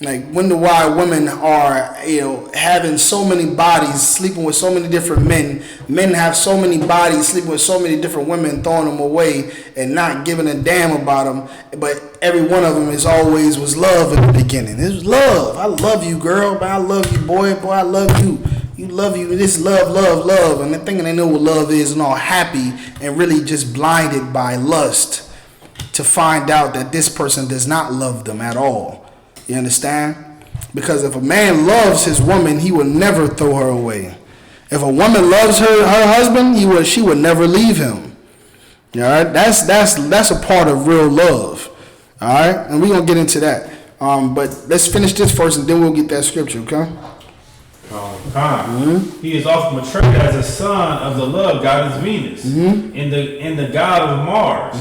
Like, wonder why women are, you know, having so many bodies, sleeping with so many different men. Men have so many bodies, sleeping with so many different women, throwing them away and not giving a damn about them. But every one of them was love in the beginning. It was love. I love you, girl. But I love you, boy. Boy, I love you. You love you. This love. And they're thinking they know what love is and all happy and really just blinded by lust to find out that this person does not love them at all. You understand? Because if a man loves his woman, he will never throw her away. If a woman loves her husband, she would never leave him. All right? That's a part of real love. All right? And we're going to get into that. But let's finish this first, and then we'll get that scripture, okay? He is often portrayed as a son of the love goddess Venus and the god of Mars.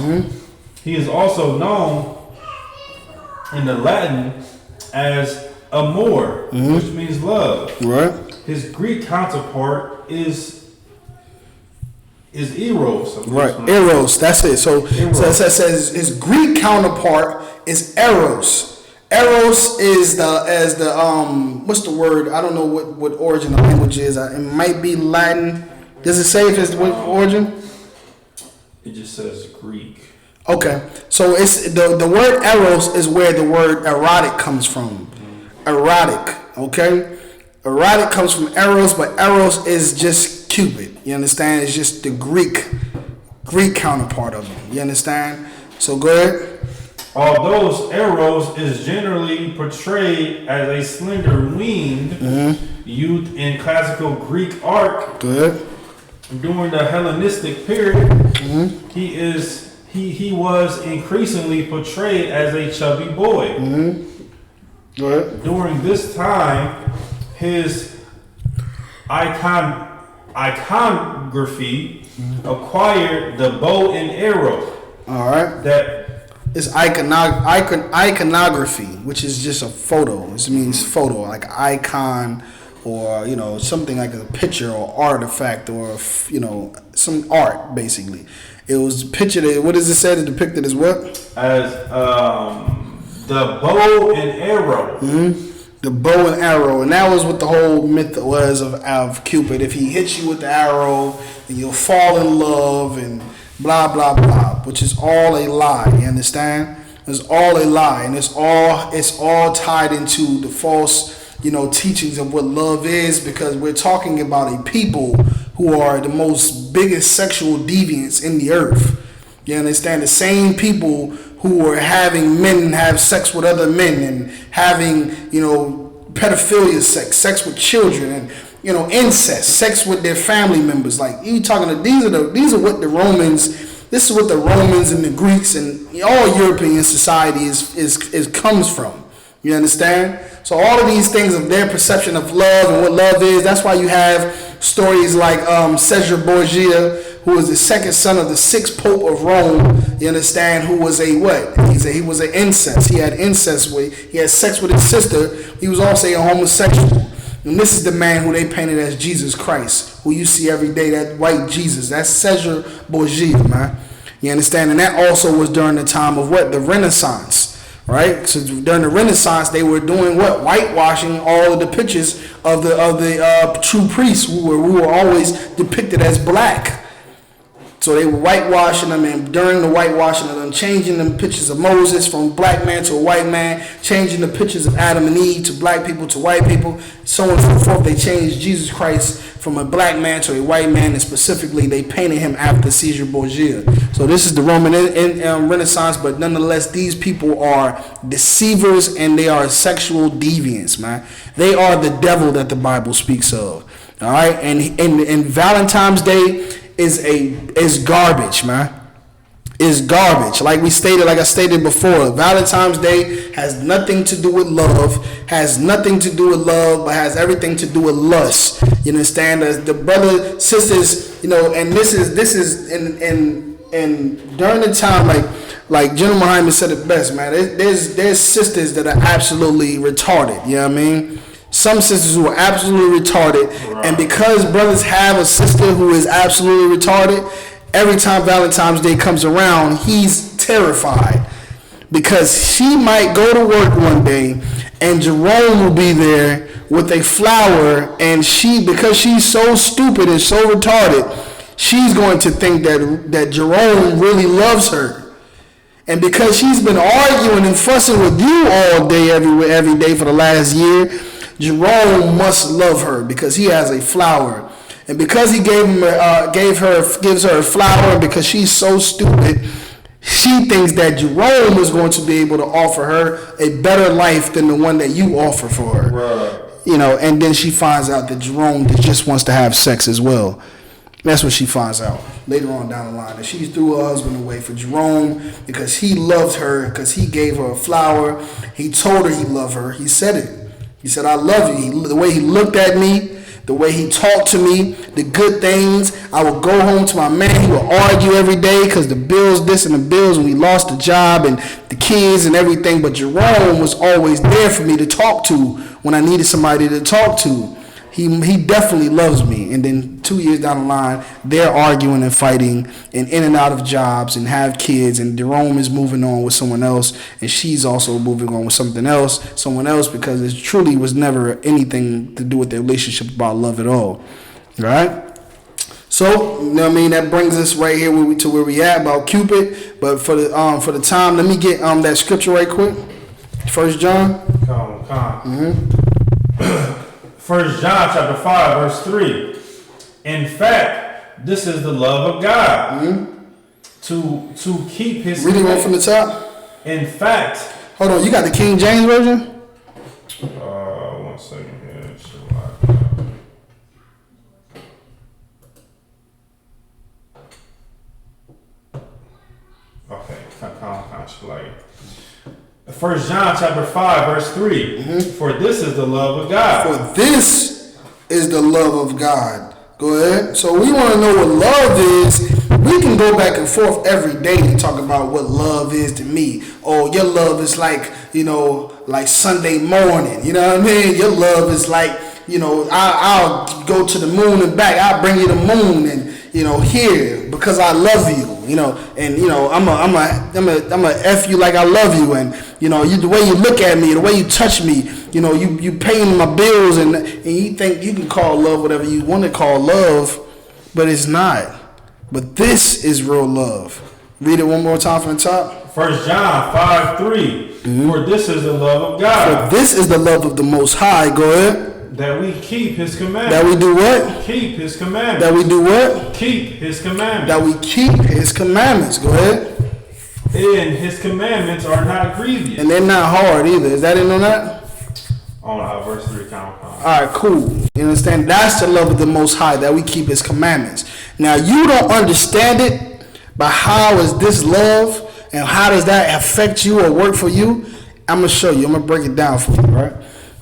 He is also known in the Latin as amor, which means love. Right. His Greek counterpart is Eros. Right, Eros. That's it. So it says his Greek counterpart is Eros. Eros is the what's the word? I don't know what origin the language is. It might be Latin. Does it say if it's what origin? It just says Greek. Okay, so it's the word Eros is where the word erotic comes from. Erotic, okay? Erotic comes from Eros, but Eros is just Cupid. You understand? It's just the Greek counterpart of him. You understand? So go ahead. Although Eros is generally portrayed as a slender-winged youth in classical Greek art, during the Hellenistic period, he was increasingly portrayed as a chubby boy. During this time, his iconography acquired the bow and arrow. All right. That it's iconography, which is just a photo. It means photo, like icon, or something like a picture or artifact, or some art basically. It was pictured. What does it say? It depicted as what? As the bow and arrow. The bow and arrow, and that was what the whole myth was of Cupid. If he hits you with the arrow, then you'll fall in love, and blah blah blah, which is all a lie. You understand? It's all a lie, and it's all tied into the false, teachings of what love is, because we're talking about a people who are the most biggest sexual deviants in the earth. You understand? The same people who are having men have sex with other men, and having, pedophilia sex with children, and, incest, sex with their family members. Like, you talking to, these are what the Romans, this is what the Romans and the Greeks and all European society is comes from. You understand? So all of these things of their perception of love and what love is, that's why you have stories like Caesar Borgia, who was the second son of the sixth Pope of Rome, you understand, who was he was an incest. He had incest he had sex with his sister. He was also a homosexual. And this is the man who they painted as Jesus Christ, who you see every day, that white Jesus. That's Caesar Borgia, man. You understand? And that also was during the time of what? The Renaissance. Right, so during the Renaissance, they were doing what? Whitewashing all of the pictures of the true priests who were always depicted as black. So they were whitewashing them, and during the whitewashing of them, changing them pictures of Moses from black man to a white man, changing the pictures of Adam and Eve to black people to white people, so on and so forth. They changed Jesus Christ from a black man to a white man, and specifically they painted him after Caesar Borgia. So this is the Roman Renaissance, but nonetheless, these people are deceivers and they are sexual deviants, man. They are the devil that the Bible speaks of. All right, and Valentine's Day is garbage, man. Is garbage. Like I stated before, Valentine's Day has nothing to do with love, but has everything to do with lust. You understand? The brother, sisters, and this is and during the time, like General Muhammad said it best, man. There's sisters that are absolutely retarded. You know what I mean? Some sisters who are absolutely retarded, right. And because brothers have a sister who is absolutely retarded, every time Valentine's Day comes around, he's terrified because she might go to work one day and Jerome will be there with a flower, and because she's so stupid and so retarded, she's going to think that Jerome really loves her. And because she's been arguing and fussing with you all day, every day for the last year, Jerome must love her because he has a flower, and because he gives her a flower, and because she's so stupid, she thinks that Jerome is going to be able to offer her a better life than the one that you offer for her. Right. And then she finds out that Jerome just wants to have sex as well. That's what she finds out later on down the line, that she threw her husband away for Jerome because he loved her, because he gave her a flower. He told her he loved her. He said it. He said, I love you. The way he looked at me, the way he talked to me, the good things. I would go home to my man. He would argue every day because the bills, this and the bills, and we lost the job and the kids and everything. But Jerome was always there for me to talk to when I needed somebody to talk to. He definitely loves me. And then 2 years down the line, they're arguing and fighting and in and out of jobs and have kids. And Jerome is moving on with someone else. And she's also moving on with someone else, because it truly was never anything to do with their relationship about love at all. Right? So, you know what I mean? That brings us right here to where we at about Cupid. But for the time, let me get that scripture right quick. 1 John. Come. 1 John chapter 5 verse 3. In fact, this is the love of God, to keep his. Read it right from the top. In fact. Hold on, you got the King James version? 1 second here. Okay, kind of. 1 John chapter 5 verse 3. For this is the love of God. For this is the love of God. Go ahead. So we want to know what love is. We can go back and forth every day and talk about what love is to me. Oh, your love is like, like Sunday morning. You know what I mean? Your love is like, I'll go to the moon and back. I'll bring you the moon and, here because I love you. I'm a F you like I love you, and the way you look at me, the way you touch me, you paying my bills, and you think you can call love whatever you want to call love, but it's not. But this is real love. Read it one more time from the top. 1 John 5:3. For this is the love of God. For this is the love of the Most High. Go ahead. That we keep his commandments. That we do what? Keep his commandments. That we do what? Keep his commandments. That we keep his commandments. Go ahead. And his commandments are not grievous. And they're not hard either. Is that in on that? On verse 3 count. Alright, cool. You understand? That's the love of the Most High, that we keep his commandments. Now you don't understand it, but how is this love and how does that affect you or work for you? I'm going to show you. I'm going to break it down for you, right?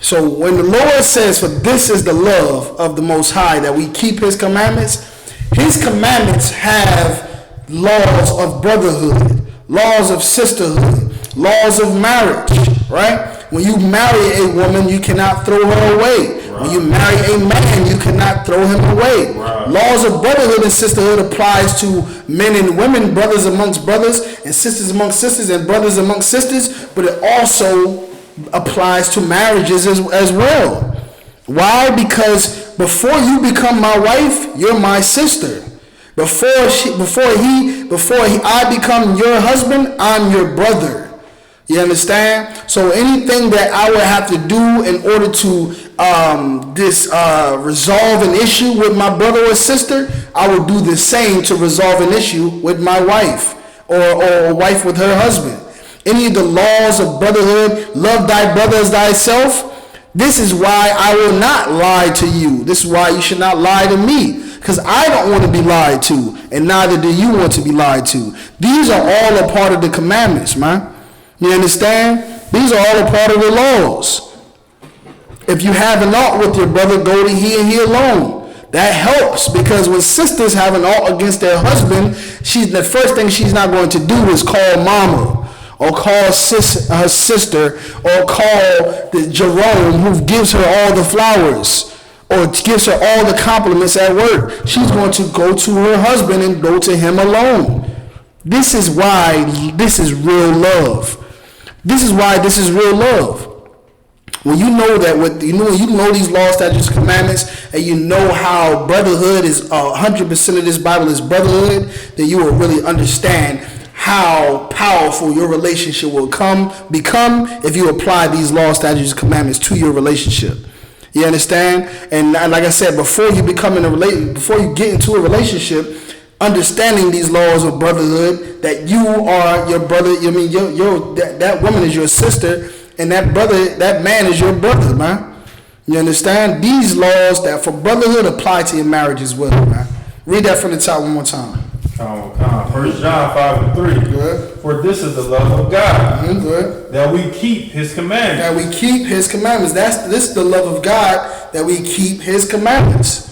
So when the Lord says, for this is the love of the Most High, that we keep his commandments have laws of brotherhood, laws of sisterhood, laws of marriage, right? When you marry a woman, you cannot throw her away. Right. When you marry a man, you cannot throw him away. Right. Laws of brotherhood and sisterhood applies to men and women, brothers amongst brothers, and sisters amongst sisters, and brothers amongst sisters, but it also applies to marriages as well. Why? Because before you become my wife, you're my sister. Before I become your husband, I'm your brother. You understand? So anything that I would have to do in order to resolve an issue with my brother or sister, I would do the same to resolve an issue with my wife or a wife with her husband. Any of the laws of brotherhood, love thy brother as thyself. This is why I will not lie to you. This is why you should not lie to me. Because I don't want to be lied to, and neither do you want to be lied to. These are all a part of the commandments, man. You understand? These are all a part of the laws. If you have an ought with your brother, go to he and he alone. That helps, because when sisters have an ought against their husband, the first thing she's not going to do is call mama, or call her sister, or call the Jerome who gives her all the flowers, or gives her all the compliments at work. She's going to go to her husband and go to him alone. This is why this is real love. This is why this is real love. When you know that, when you know these laws, statutes, commandments, and you know how brotherhood is 100% of this Bible is brotherhood, then you will really understand how powerful your relationship will become if you apply these laws, statutes, and commandments to your relationship. You understand? And like I said, before you get into a relationship, understanding these laws of brotherhood, that you are your brother. I mean, that woman is your sister, and that man is your brother, man. You understand? These laws that for brotherhood apply to your marriage as well, man. Read that from the top one more time. First John 5:3. Good. For this is the love of God, Good. that we keep His commandments. That we keep His commandments. This is the love of God, that we keep His commandments.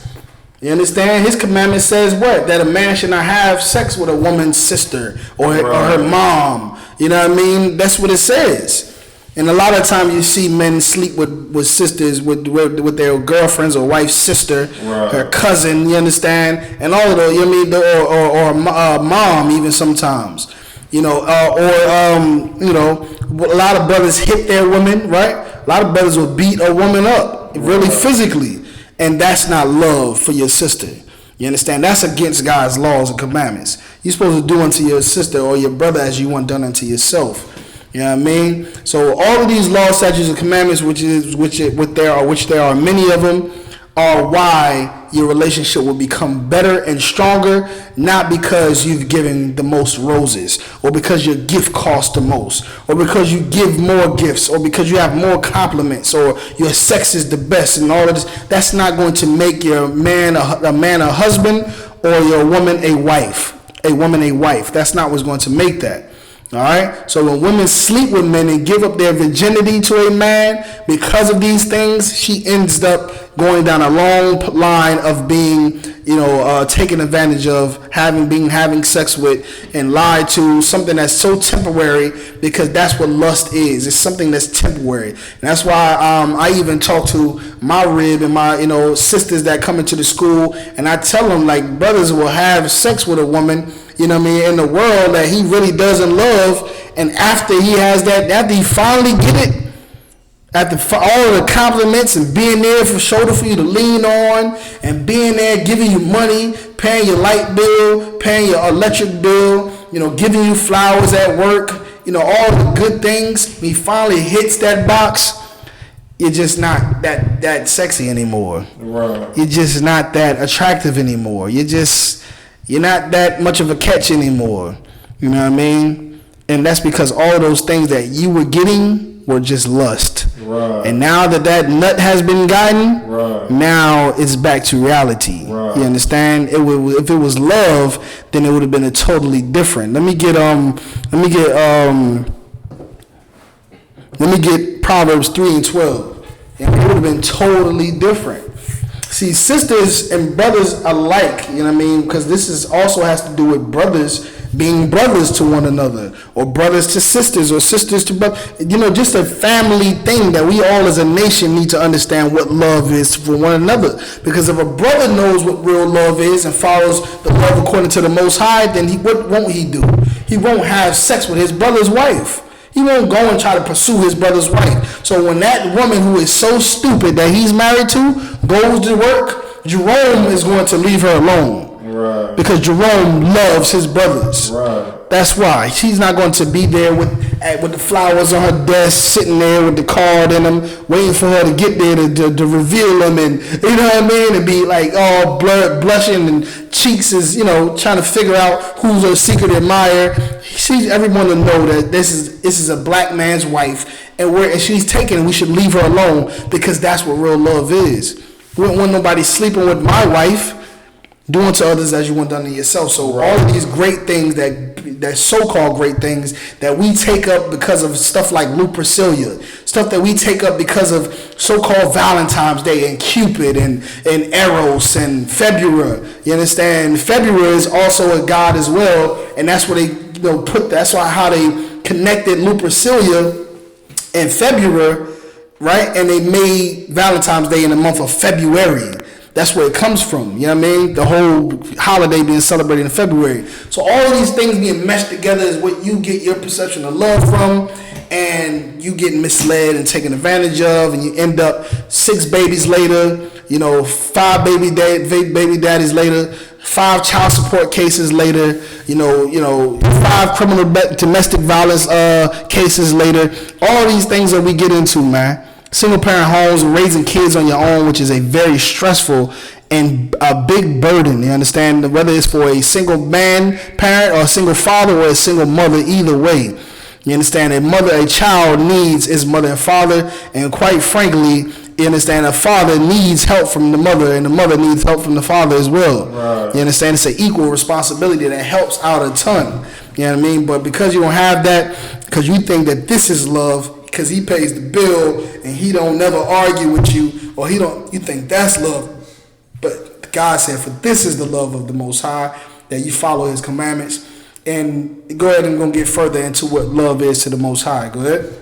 You understand? His commandment says what? That a man should not have sex with a woman's sister or her mom. You know what I mean? That's what it says. And a lot of times you see men sleep with sisters, with their girlfriends or wife's sister, her cousin. You understand? And all of those. You know what I mean? Or mom even sometimes. You know, you know, a lot of brothers hit their women, right? A lot of brothers will beat a woman up, really physically. And that's not love for your sister. You understand? That's against God's laws and commandments. You're supposed to do unto your sister or your brother as you want done unto yourself. You know what I mean? So all of these laws, statutes, and commandments, which there are many of them, are why your relationship will become better and stronger, not because you've given the most roses, or because your gift costs the most, or because you give more gifts, or because you have more compliments, or your sex is the best, and all of this. That's not going to make your man a husband, or your woman a wife. That's not what's going to make that. All right. So when women sleep with men and give up their virginity to a man because of these things, she ends up going down a long line of being, taken advantage of, having sex with, and lied to. Something that's so temporary, because that's what lust is. It's something that's temporary. And that's why I even talk to my rib and my sisters that come into the school, and I tell them, like, brothers will have sex with a woman, you know what I mean, in the world that he really doesn't love, and after he has that, after he finally get it, after all the compliments and being there for shoulder for you to lean on, and being there giving you money, paying your light bill, paying your electric bill, giving you flowers at work, all the good things, he finally hits that box, you're just not that sexy anymore. Right. You're just not that attractive anymore. You're not that much of a catch anymore. You know what I mean? And that's because all those things that you were getting were just lust. Right. And now that nut has been gotten, now it's back to reality. Right. You understand? If it was love, then it would have been a totally different. Let me get Proverbs 3:12. And it would have been totally different. See, sisters and brothers alike, you know what I mean? Because this also has to do with brothers being brothers to one another, or brothers to sisters, or sisters to brothers. Just a family thing that we all as a nation need to understand what love is for one another. Because if a brother knows what real love is and follows the love according to the Most High, then what won't he do? He won't have sex with his brother's wife. He won't go and try to pursue his brother's wife. So when that woman who is so stupid that he's married to goes to work, Jerome is going to leave her alone. Right. Because Jerome loves his brothers. Right. That's why. She's not going to be there with the flowers on her desk, sitting there with the card in them, waiting for her to get there to reveal them, and you know what I mean, and be like all blushing and cheeks is trying to figure out who's her secret admirer. Everyone to know that this is a black man's wife, and she's taken. We should leave her alone, because that's what real love is. We don't want nobody sleeping with my wife. Do unto others as you want done to yourself. So all of these great things that so-called great things that we take up because of stuff like Lupercilia, stuff that we take up because of so-called Valentine's Day and Cupid and Eros and February. You understand? February is also a god as well, and that's what they that's why how they connected Lupercilia and February, right? And they made Valentine's Day in the month of February. That's where it comes from, you know what I mean? The whole holiday being celebrated in February. So all of these things being meshed together is what you get your perception of love from, and you get misled and taken advantage of, and you end up 6 babies later, 5 baby daddies later, 5 child support cases later, 5 criminal domestic violence cases later. All these things that we get into, man. Single parent homes, raising kids on your own, which is a very stressful and a big burden. You understand? Whether it's for a single man parent or a single father or a single mother, either way. You understand? A child needs his mother and father, and quite frankly, You understand? A father needs help from the mother, and the mother needs help from the father as well. Right. You understand? It's an equal responsibility that helps out a ton. You know what I mean? But because you don't have that, because you think that this is love, because he pays the bill and he don't never argue with you, or you think that's love. But God said, for this is the love of the Most High, that you follow His commandments. And go ahead and go get further into what love is to the Most High. Go ahead.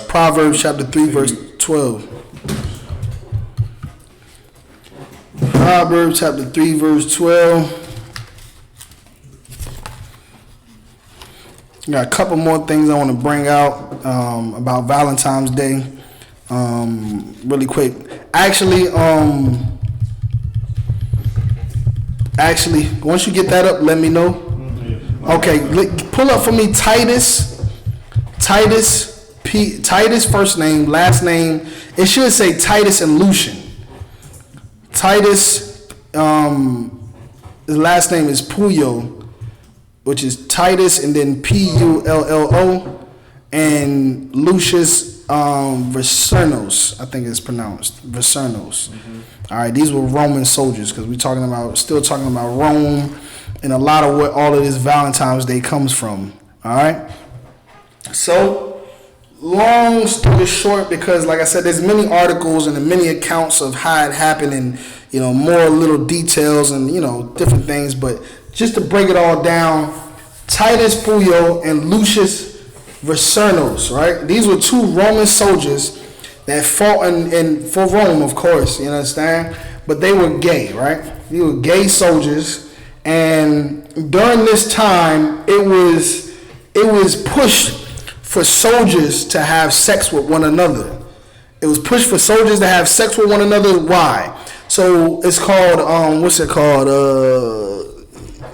Proverbs chapter 3, verse 12. Proverbs chapter 3, verse 12. Got a couple more things I want to bring out about Valentine's Day. Really quick. Actually, once you get that up, let me know. Okay, pull up for me Titus first name, last name. It should say Titus and Lucian. Titus, his last name is Puyo, which is Titus, and then Pullo, and Lucius Versernos, I think it's pronounced Versernos. All right, these were Roman soldiers, because we're still talking about Rome, and a lot of what all of this Valentine's Day comes from. All right, so long story short, because like I said, there's many articles and many accounts of how it happened, and more little details and different things, but just to break it all down, Titus Puyo and Lucius Versernos, right? These were two Roman soldiers that fought for Rome, of course, you understand? But they were gay, right? They were gay soldiers, and during this time, it was pushed for soldiers to have sex with one another. It was pushed for soldiers to have sex with one another. Why? So it's called what's it called?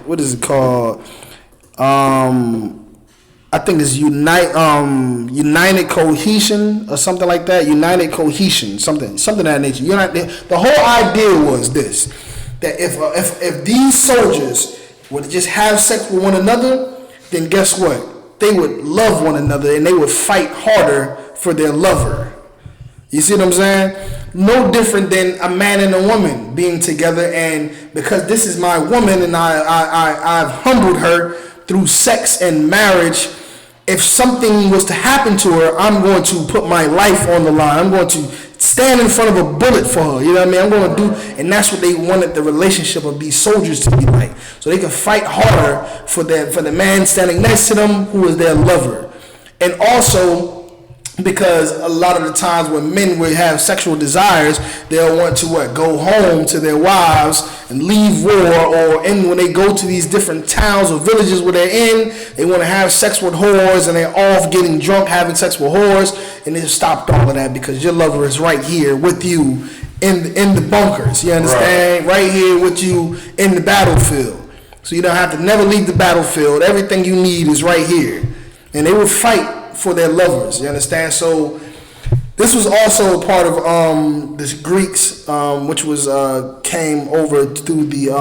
What is it called? I think it's United Cohesion or something like that. United Cohesion, something of that nature. The whole idea was this: that if these soldiers would just have sex with one another, then guess what? They would love one another and they would fight harder for their lover. You see what I'm saying? No different than a man and a woman being together, and because this is my woman and I've humbled her through sex and marriage, if something was to happen to her, I'm going to put my life on the line. I'm going to stand in front of a bullet for her. You know what I mean? I'm going to do, and that's what they wanted the relationship of these soldiers to be like, so they could fight harder for the man standing next to them who is their lover. And also, because a lot of the times when men would have sexual desires, they'll want to go home to their wives and leave war, or when they go to these different towns or villages where they're in, they want to have sex with whores, and they're off getting drunk having sex with whores, and they stopped all of that because your lover is right here with you in the bunkers. You understand? Right here with you in the battlefield. So you don't have to never leave the battlefield. Everything you need is right here. And they would fight for their lovers, you understand? So this was also a part of the Greeks, which was came over through the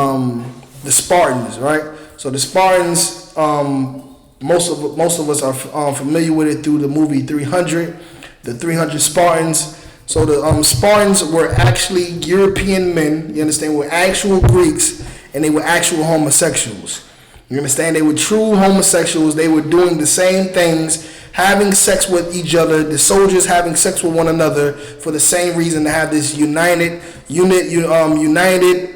Spartans, right? So the Spartans, most of us are familiar with it through the movie 300, the 300 Spartans. So the Spartans were actually European men, you understand, were actual Greeks, and they were actual homosexuals. You understand? They were true homosexuals. They were doing the same things, having sex with each other, the soldiers having sex with one another for the same reason, to have this united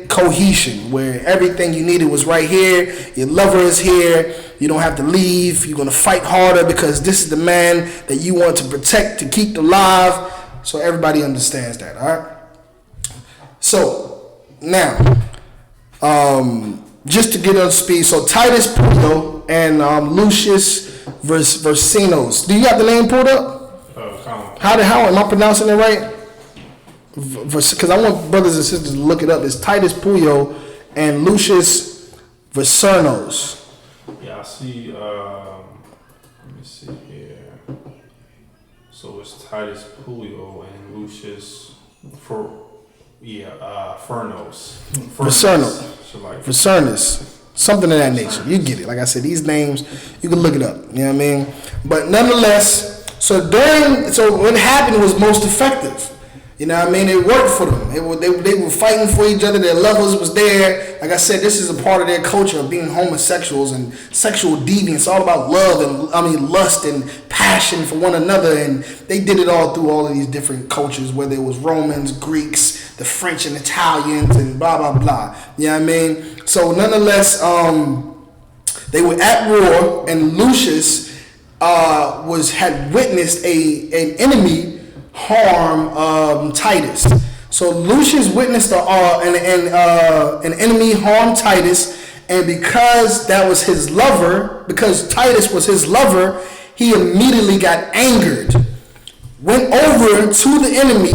cohesion, where everything you needed was right here. Your lover is here. You don't have to leave. You're going to fight harder because this is the man that you want to protect, to keep alive. So everybody understands that, all right? So now, just to get on speed, so Titus Puyo and Lucius Versernos. Do you have the name pulled up? How am I pronouncing it right? Because I want brothers and sisters to look it up. It's Titus Puyo and Lucius Versernos. Yeah, I see. Let me see here. So it's Titus Puyo and Lucius Versernos. Versernos. Something of that nature. You get it. Like I said, these names, you can look it up. You know what I mean? But nonetheless, So what happened was most effective. You know what I mean? It worked for them. They were fighting for each other. Their lovers was there. Like I said, this is a part of their culture of being homosexuals and sexual deviance. All about love and lust and passion for one another. And they did it all through all of these different cultures, whether it was Romans, Greeks, the French and Italians, and blah blah blah. You know what I mean? So nonetheless, they were at war, and Lucius had witnessed an enemy harm Titus. So Lucius witnessed an enemy harm Titus, and because that was his lover, because Titus was his lover, he immediately got angered, went over to the enemy,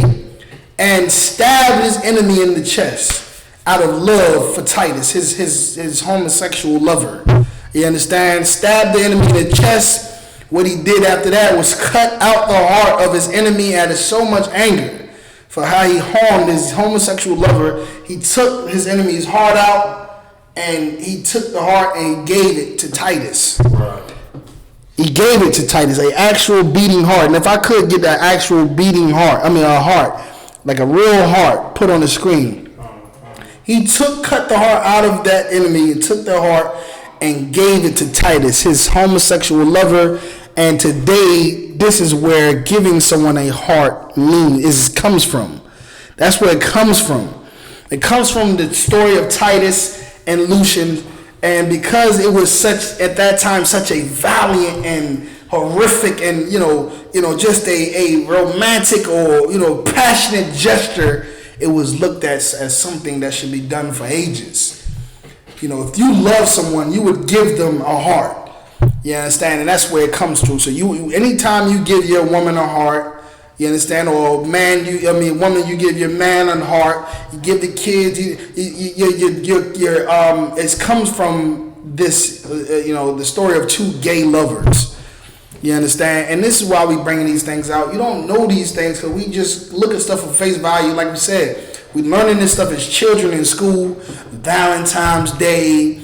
and stabbed his enemy in the chest out of love for Titus, his homosexual lover. You understand? Stabbed the enemy in the chest. What he did after that was cut out the heart of his enemy out of so much anger for how he harmed his homosexual lover. He took his enemy's heart out, and he took the heart and he gave it to Titus. Right. He gave it to Titus, an actual beating heart. And if I could get that actual beating heart, a heart, like a real heart, put on the screen. He cut the heart out of that enemy and took the heart and gave it to Titus, his homosexual lover. And today, this is where giving someone a heart comes from. That's where it comes from. It comes from the story of Titus and Lucian. And because it was at that time such a valiant and horrific and just a romantic or passionate gesture, it was looked at as something that should be done for ages. If you love someone, you would give them a heart. You understand? And that's where it comes to. So anytime you give your woman a heart, you understand, or woman, you give your man a heart. You give the kids. It comes from this, the story of two gay lovers. You understand? And this is why we bringing these things out. You don't know these things because we just look at stuff for face value, like we said. We learning this stuff as children in school. Valentine's Day,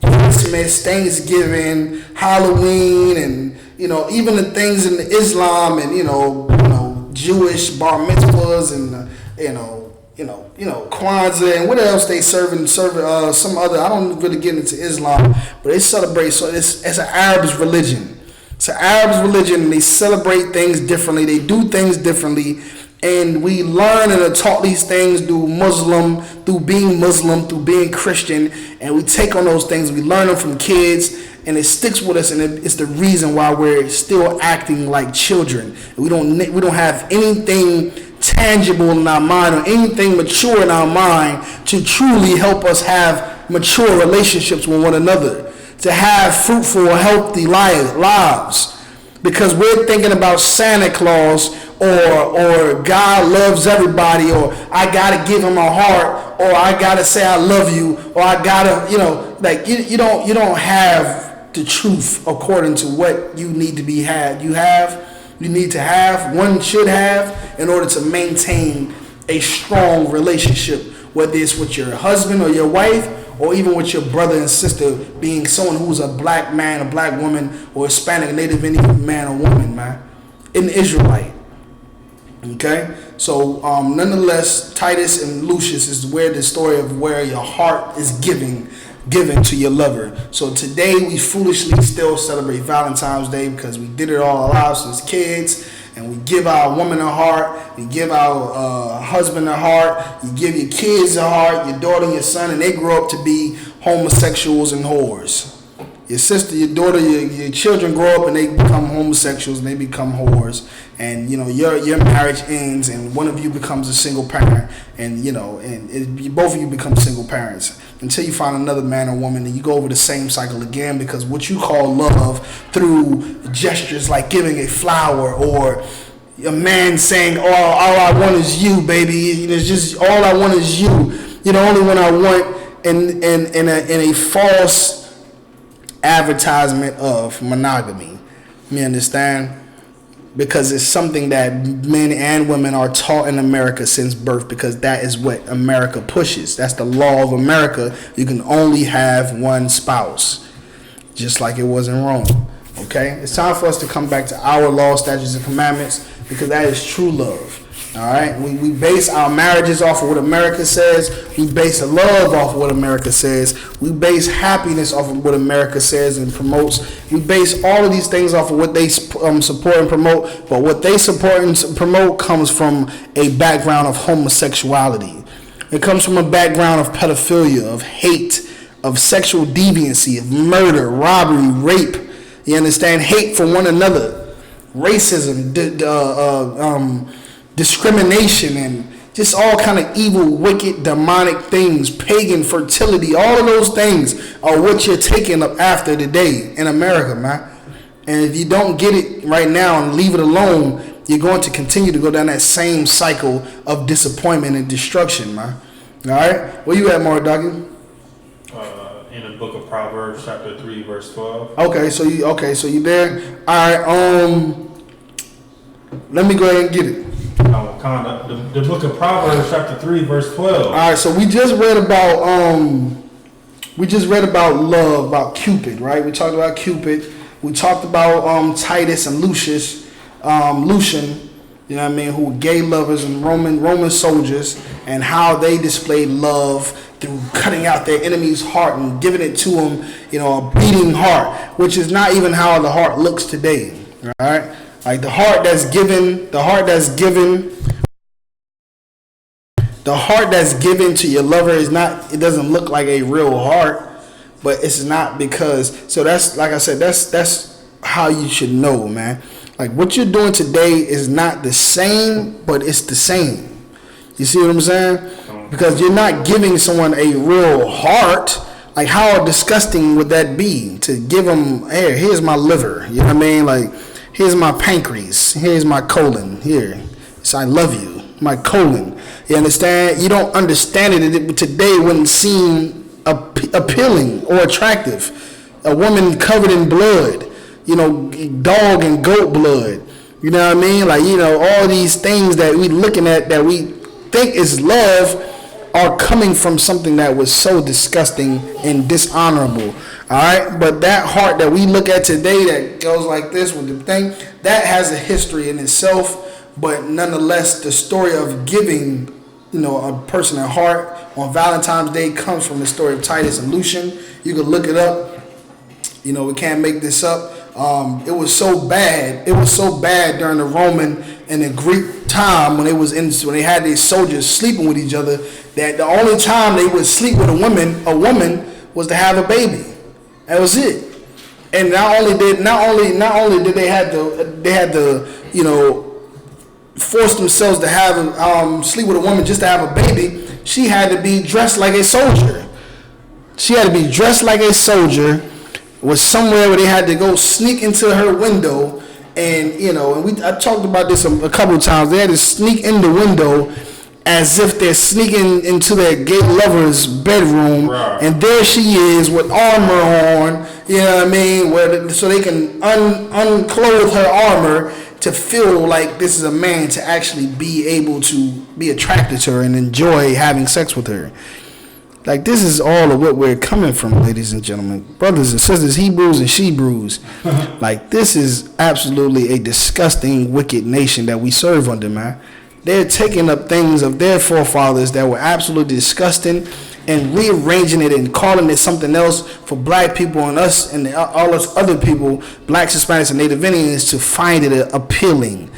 Christmas, Thanksgiving, Halloween, and even the things in the Islam and Jewish bar mitzvahs and Kwanzaa and what else they serve some other. I don't really get into Islam, but they celebrate. So it's an Arab's religion. It's an Arab's religion, and they celebrate things differently. They do things differently. And we learn and are taught these things through being Christian, and we take on those things. We learn them from kids, and it sticks with us, and it's the reason why we're still acting like children. We don't have anything tangible in our mind or anything mature in our mind to truly help us have mature relationships with one another, to have fruitful, healthy lives. Because we're thinking about Santa Claus or God loves everybody, or I gotta give him a heart, or I gotta say I love you, or I gotta, you don't have the truth according to what you need to be had. You need to have, one should have, in order to maintain a strong relationship, whether it's with your husband or your wife, or even with your brother and sister, being someone who's a black man, a black woman, or Hispanic, Native Indian man or woman, man, an Israelite. Okay, so nonetheless, Titus and Lucius is where the story of where your heart is given to your lover. So today we foolishly still celebrate Valentine's Day because we did it all our lives as kids, and we give our woman a heart, we give our husband a heart, you give your kids a heart, your daughter and your son, and they grow up to be homosexuals and whores. Your sister, your daughter, your children grow up and they become homosexuals and they become whores, and your marriage ends and one of you becomes a single parent, and both of you become single parents until you find another man or woman, and you go over the same cycle again, because what you call love through gestures like giving a flower or a man saying, all I want is you, baby, it's just all I want is you, you're the only one I want, in a false advertisement of monogamy. You understand? Because it's something that men and women are taught in America since birth, because that is what America pushes. That's the law of America. You can only have one spouse, just like it was in Rome. Okay, it's time for us to come back to our law, statutes, and commandments because that is true love. All right, we base our marriages off of what America says. We base love off of what America says. We base happiness off of what America says and promotes. We base all of these things off of what they support and promote. But what they support and promote comes from a background of homosexuality. It comes from a background of pedophilia, of hate, of sexual deviancy, of murder, robbery, rape. You understand? Hate for one another, racism, discrimination, and just all kind of evil, wicked, demonic things, pagan fertility. All of those things are what you're taking up after today in America, man. And if you don't get it right now and leave it alone, you're going to continue to go down that same cycle of disappointment and destruction, man. All right, where you at, Mark Duggan? In the book of Proverbs, chapter 3, verse 12. Okay, so you there? All right. Let me go ahead and get it. The book of Proverbs, chapter 3, verse 12. All right, so we just read about love, about Cupid, right? We talked about Cupid. We talked about Titus and Lucian, you know what I mean, who were gay lovers and Roman soldiers, and how they displayed love through cutting out their enemy's heart and giving it to them, you know, a beating heart, which is not even how the heart looks today, right? Like the heart that's given to your lover is not, it doesn't look like a real heart, but it's not because, so that's, like I said, that's how you should know, man. Like what you're doing today is not the same, but it's the same. You see what I'm saying? Because you're not giving someone a real heart. Like how disgusting would that be to give them, hey, here's my liver, you know what I mean? Like, here's my pancreas, here's my colon, here. So I love you, my colon. You understand? You don't understand it. It today wouldn't seem appealing or attractive. A woman covered in blood, you know, dog and goat blood. You know what I mean? Like, you know, all these things that we looking at that we think is love are coming from something that was so disgusting and dishonorable. All right, but that heart that we look at today that goes like this with the thing, that has a history in itself. But nonetheless, the story of giving, you know, a person a heart on Valentine's Day comes from the story of Titus and Lucian. You can look it up. You know, we can't make this up. It was so bad. It was so bad during the Roman and the Greek time when they had these soldiers sleeping with each other, that the only time they would sleep with a woman was to have a baby. That was it. And not only did they had to you know, force themselves to have sleep with a woman just to have a baby. She had to be dressed like a soldier. Was somewhere where they had to go sneak into her window, and you know, and I talked about this a couple of times. They had to sneak in the window as if they're sneaking into their gay lover's bedroom, right. And there she is with armor on, you know what I mean, so they can unclothe her armor to feel like this is a man to actually be able to be attracted to her and enjoy having sex with her. Like, this is all of what we're coming from, ladies and gentlemen, brothers and sisters, Hebrews and Shebrews. Like, this is absolutely a disgusting, wicked nation that we serve under, man. They're taking up things of their forefathers that were absolutely disgusting and rearranging it and calling it something else for black people and us and all us other people, blacks, Hispanics, and Native Indians, to find it appealing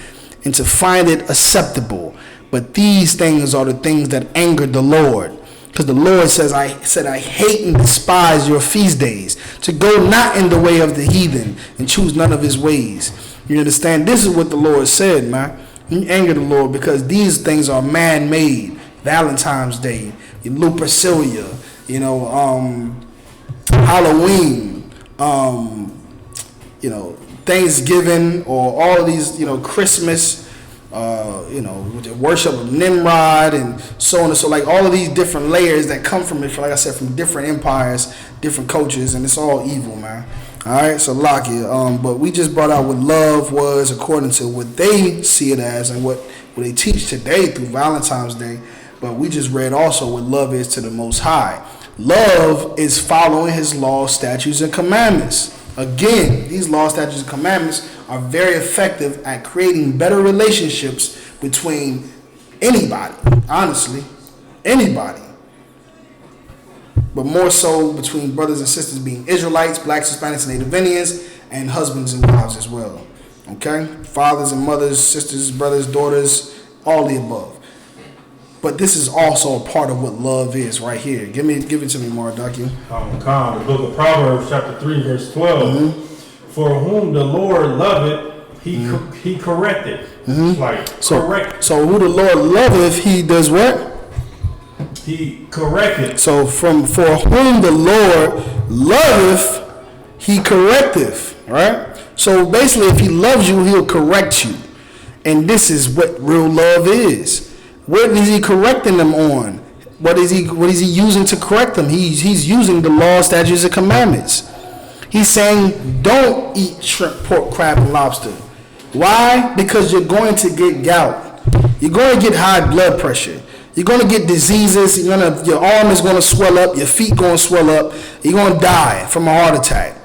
and to find it acceptable. But these things are the things that angered the Lord. Because the Lord said, I hate and despise your feast days, to go not in the way of the heathen and choose none of his ways. You understand? This is what the Lord said, man. You anger the Lord because these things are man-made. Valentine's Day, Lupercilia, you know, Halloween, you know, Thanksgiving, or all of these, you know, Christmas, you know, the worship of Nimrod and so on and so, like all of these different layers that come from it, like I said, from different empires, different cultures, and it's all evil, man. All right, so Lockie, but we just brought out what love was according to what they see it as and what they teach today through Valentine's Day. But we just read also what love is to the Most High. Love is following his laws, statutes, and commandments. Again, these laws, statutes, and commandments are very effective at creating better relationships between anybody, honestly, anybody. But more so between brothers and sisters being Israelites, blacks, Hispanics, and Native Indians, and husbands and wives as well. Okay? Fathers and mothers, sisters, brothers, daughters, all the above. But this is also a part of what love is right here. Give it to me, Mardaki. The book of Proverbs, chapter 3, verse 12. For whom the Lord loveth, he corrected. Correct. So who the Lord loveth, he does what? He corrected. So for whom the Lord loveth, he correcteth. Right? So basically, if he loves you, he'll correct you. And this is what real love is. What is he correcting them on? What is he using to correct them? He's using the law, statutes, and commandments. He's saying, don't eat shrimp, pork, crab, and lobster. Why? Because you're going to get gout. You're going to get high blood pressure. You're going to get diseases. Your arm is going to swell up. Your feet going to swell up. You're going to die from a heart attack.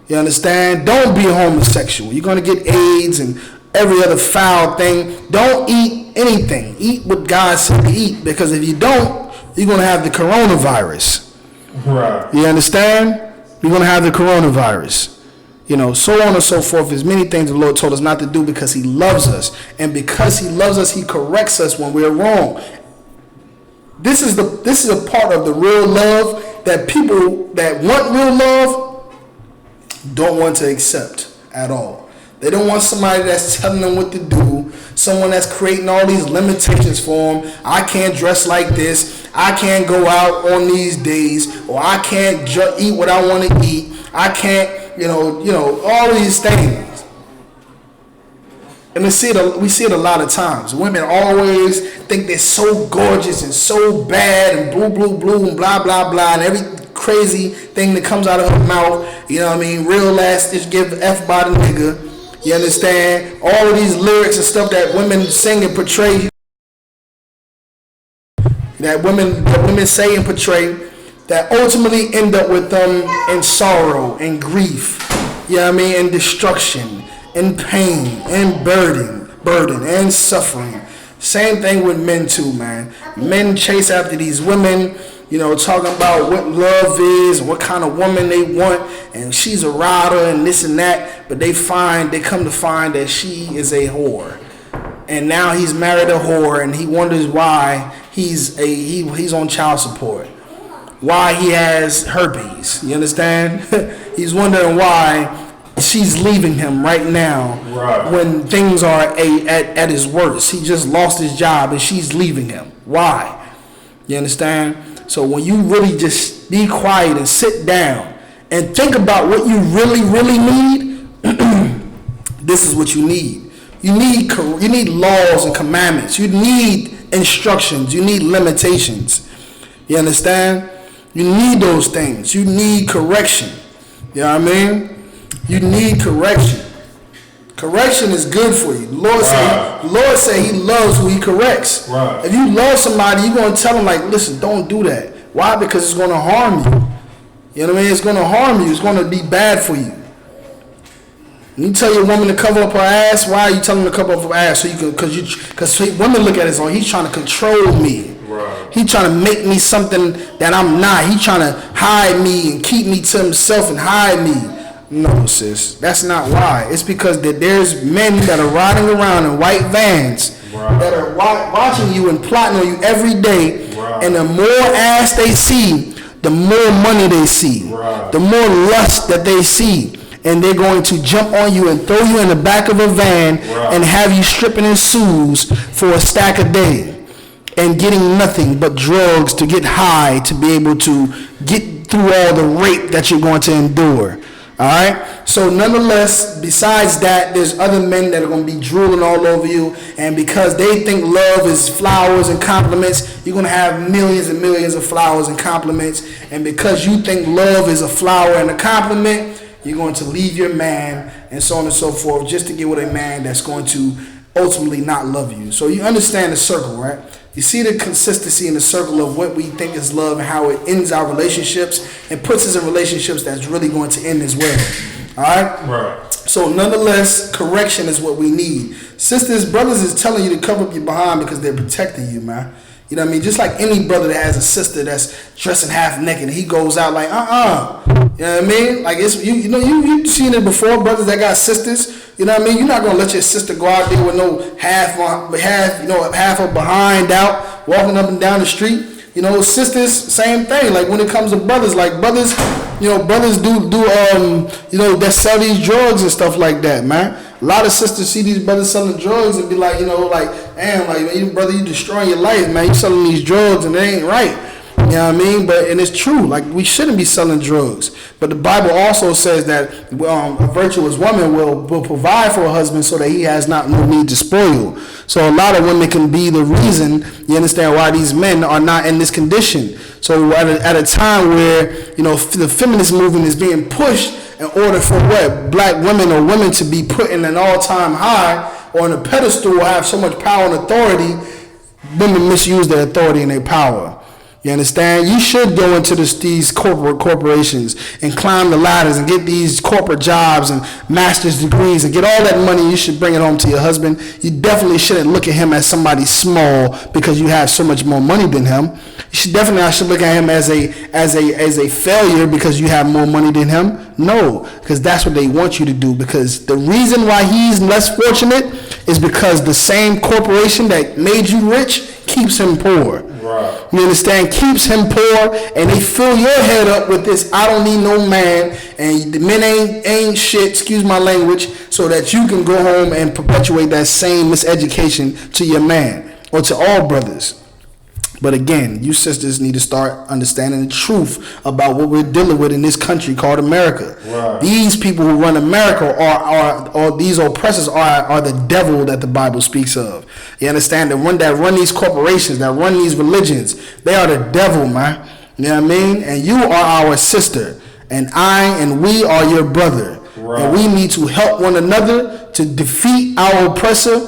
You understand? Don't be a homosexual. You're going to get AIDS and every other foul thing. Don't eat anything. Eat what God said to eat, because if you don't, you're going to have the coronavirus. Right. You understand? You're going to have the coronavirus. So on and so forth. There's many things the Lord told us not to do because he loves us. And because he loves us, he corrects us when we're wrong. This is a part of the real love that people that want real love don't want to accept at all. They don't want somebody that's telling them what to do, someone that's creating all these limitations for them. I can't dress like this. I can't go out on these days, or I can't eat what I want to eat. I can't, all these things. And we see it a lot of times. Women always think they're so gorgeous and so bad and blue and blah, blah, blah, and every crazy thing that comes out of her mouth. Real last just give F by the nigga. You understand? All of these lyrics and stuff that women sing and portray, that women say and portray, that ultimately end up with them in sorrow and grief, and destruction and pain and burden and suffering. Same thing with men too, man. Men chase after these women, talking about what love is and what kind of woman they want, and she's a rider and this and that, but they come to find that she is a whore. And now he's married a whore, and he wonders why he's on child support, why he has herpes. You understand? He's wondering why she's leaving him right now, right, when things are at his worst. He just lost his job and she's leaving him. Why? You understand? So when you really just be quiet and sit down and think about what you really, really need, this is what you need. You need laws and commandments. You need instructions. You need limitations. You understand? You need those things. You need correction. You know what I mean? You need correction. Correction is good for you. The Lord say he loves who he corrects. Right. If you love somebody, you're going to tell them, listen, don't do that. Why? Because it's going to harm you. You know what I mean? It's going to harm you. It's going to be bad for you. You tell your woman to cover up her ass. Why are you telling her to cover up her ass? Because women look at it as, he's trying to control me. Right. He's trying to make me something that I'm not. He's trying to hide me and keep me to himself and hide me. No, sis, that's not why. It's because there's men that are riding around in white vans, right, that are watching you and plotting on you every day. Right. And the more ass they see, the more money they see, right, the more lust that they see. And they're going to jump on you and throw you in the back of a van, right, and have you stripping in shoes for a stack a day and getting nothing but drugs to get high, to be able to get through all the rape that you're going to endure. All right. So nonetheless, besides that, there's other men that are going to be drooling all over you, and because they think love is flowers and compliments, you're going to have millions and millions of flowers and compliments. And because you think love is a flower and a compliment, you're going to leave your man and so on and so forth, just to get with a man that's going to ultimately not love you. So you understand the circle, right? You see the consistency in the circle of what we think is love and how it ends our relationships and puts us in relationships that's really going to end as well. All right? Right. So nonetheless, correction is what we need. Sisters, brothers is telling you to cover up your behind because they're protecting you, man. You know what I mean? Just like any brother that has a sister that's dressing half naked and he goes out like, You know what I mean? Like it's you've seen it before, brothers that got sisters. You know what I mean? You're not gonna let your sister go out there with no half of behind out, walking up and down the street. You know, sisters, same thing. Like when it comes to brothers, like brothers do that sell these drugs and stuff like that, man. A lot of sisters see these brothers selling drugs and be like, damn, like, brother, you destroying your life, man. You selling these drugs and they ain't right. You know what I mean? And it's true. Like, we shouldn't be selling drugs. But the Bible also says that a virtuous woman will provide for a husband so that he has no need to spoil. So a lot of women can be the reason, you understand, why these men are not in this condition. So at a time where, the feminist movement is being pushed in order for what? Black women or women to be put in an all-time high or on a pedestal or have so much power and authority, women misuse their authority and their power. You understand? You should go into these corporations and climb the ladders and get these corporate jobs and master's degrees and get all that money. You should bring it home to your husband. You definitely shouldn't look at him as somebody small because you have so much more money than him. You should definitely not look at him as a failure because you have more money than him. No, because that's what they want you to do. Because the reason why he's less fortunate is because the same corporation that made you rich keeps him poor. Right. You understand? Keeps him poor, and they fill your head up with this, I don't need no man, and the men ain't shit, excuse my language, so that you can go home and perpetuate that same miseducation to your man, or to all brothers. But again, you sisters need to start understanding the truth about what we're dealing with in this country called America. Right. These people who run America or these oppressors are the devil that the Bible speaks of. You understand? That run these corporations, that run these religions, they are the devil, man. You know what I mean? And you are our sister, and we are your brother. Right. And we need to help one another to defeat our oppressor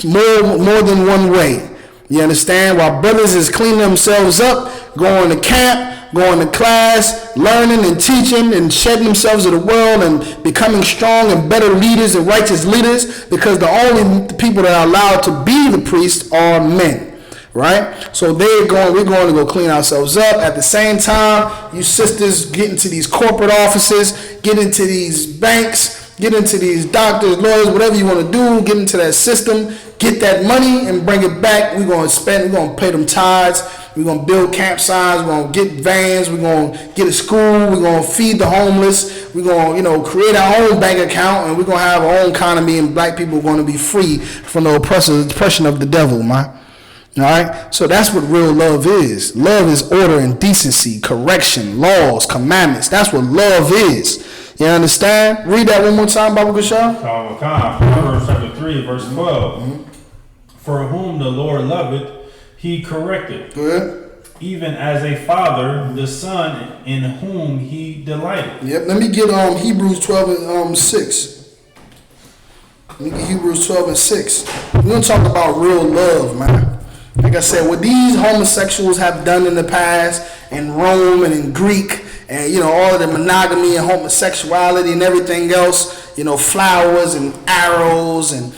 more than one way. You understand? While brothers is cleaning themselves up, going to camp, going to class, learning and teaching and shedding themselves of the world and becoming strong and better leaders and righteous leaders, because the only people that are allowed to be the priests are men. Right? So we're going to go clean ourselves up. At the same time, you sisters get into these corporate offices, get into these banks, get into these doctors, lawyers, whatever you want to do, get into that system, get that money and bring it back. We're going to pay them tithes. We're going to build campsites. We're going to get vans. We're going to get a school. We're going to feed the homeless. We're going to, create our own bank account, and we're going to have our own economy, and black people are going to be free from the oppression of the devil, man. All right? So that's what real love is. Love is order and decency, correction, laws, commandments. That's what love is. You understand? Read that one more time, Baba Gashar. Proverbs chapter 3, verse 12. Mm-hmm. For whom the Lord loveth, he correcteth. Good. Even as a father, the son in whom he delighteth. Yep. Let me get Hebrews 12 and 6. Let me get Hebrews 12 and 6. We're going to talk about real love, man. Like I said, what these homosexuals have done in the past in Rome and in Greek, and all of the monogamy and homosexuality and everything else, flowers and arrows and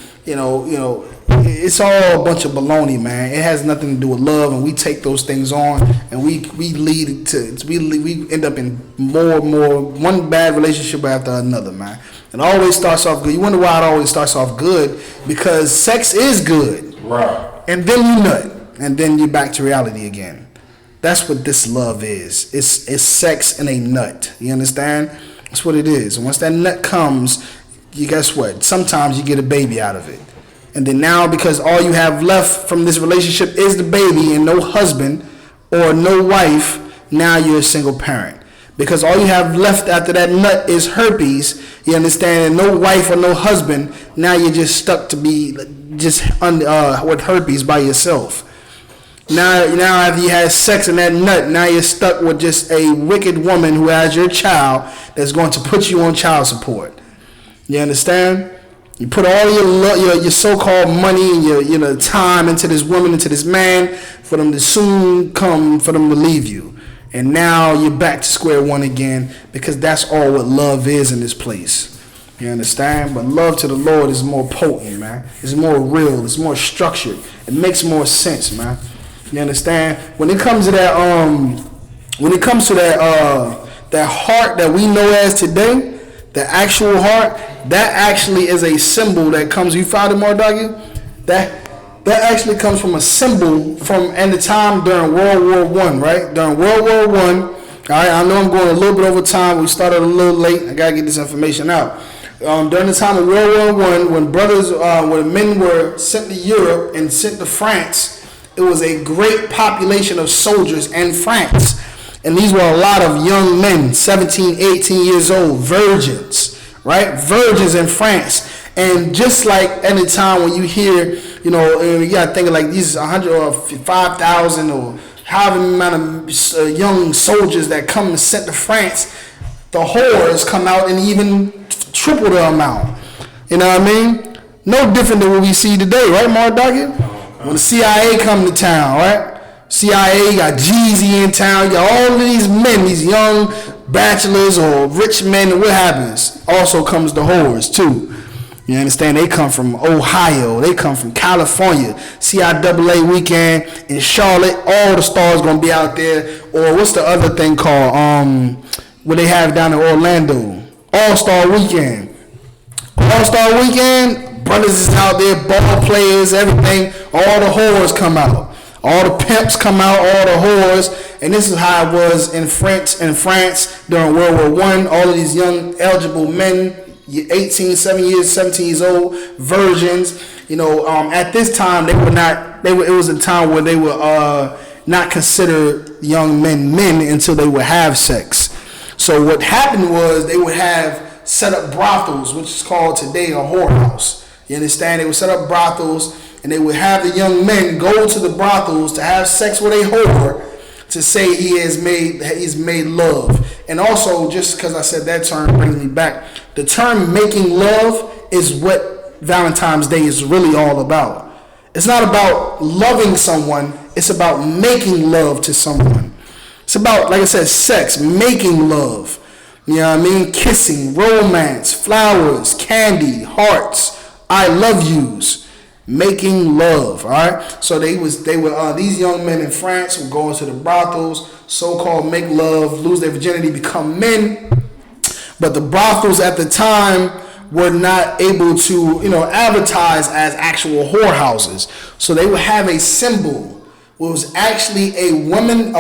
it's all a bunch of baloney, man. It has nothing to do with love, and we take those things on, and we end up in more one bad relationship after another, man. It always starts off good. You wonder why it always starts off good? Because sex is good, right? And then you nut, and then you're back to reality again. That's what this love is. It's sex and a nut. You understand? That's what it is. And once that nut comes, you guess what? Sometimes you get a baby out of it. And then now, because all you have left from this relationship is the baby and no husband or no wife, now you're a single parent. Because all you have left after that nut is herpes, you understand, and no wife or no husband, now you're just stuck to be with herpes by yourself. Now after you had sex in that nut, now you're stuck with just a wicked woman who has your child that's going to put you on child support. You understand? You put all your so-called money and your time into this woman, into this man, for them to soon come, for them to leave you. And now you're back to square one again, because that's all what love is in this place. You understand? But love to the Lord is more potent, man. It's more real. It's more structured. It makes more sense, man. You understand? When it comes to that, that heart that we know as today, the actual heart, that actually is a symbol that comes. You found it, Mardagi? That actually comes from a symbol from in the time during World War I, right? During World War I. All right, I know I'm going a little bit over time. We started a little late. I gotta get this information out. During the time of World War I, when men were sent to Europe and sent to France, it was a great population of soldiers in France. And these were a lot of young men, 17, 18 years old, virgins, right? Virgins in France. And just like any time when you hear, you got to think of like these 100 or 5,000 or however many amount of young soldiers that come and sent to France, the whores come out and even triple the amount. You know what I mean? No different than what we see today, right, Mark Doggett? When the CIA come to town, right? CIA, you got Jeezy in town, you got all of these men, these young bachelors or rich men, and what happens? Also comes the whores too. You understand? They come from Ohio, they come from California, CIAA weekend in Charlotte, all the stars gonna be out there. Or what's the other thing called? What they have down in Orlando? All-Star Weekend. All-Star Weekend, brothers is out there, ball players, everything, all the whores come out. All the pimps come out, all the whores, and this is how it was in France during World War I. All of these young, eligible men, 17 years old, virgins. At this time, it was a time where they were not considered young men until they would have sex. So what happened was they would have set up brothels, which is called today a whorehouse. You understand? They would set up brothels, and they would have the young men go to the brothels to have sex with a whore to say he's made love. And also, just because I said that term brings me back, the term making love is what Valentine's Day is really all about. It's not about loving someone, it's about making love to someone. It's about, like I said, sex, making love. You know what I mean? Kissing, romance, flowers, candy, hearts, I love yous. Making love, all right. So these young men in France would go into the brothels, so-called make love, lose their virginity, become men. But the brothels at the time were not able to, advertise as actual whorehouses. So they would have a symbol. It was actually a woman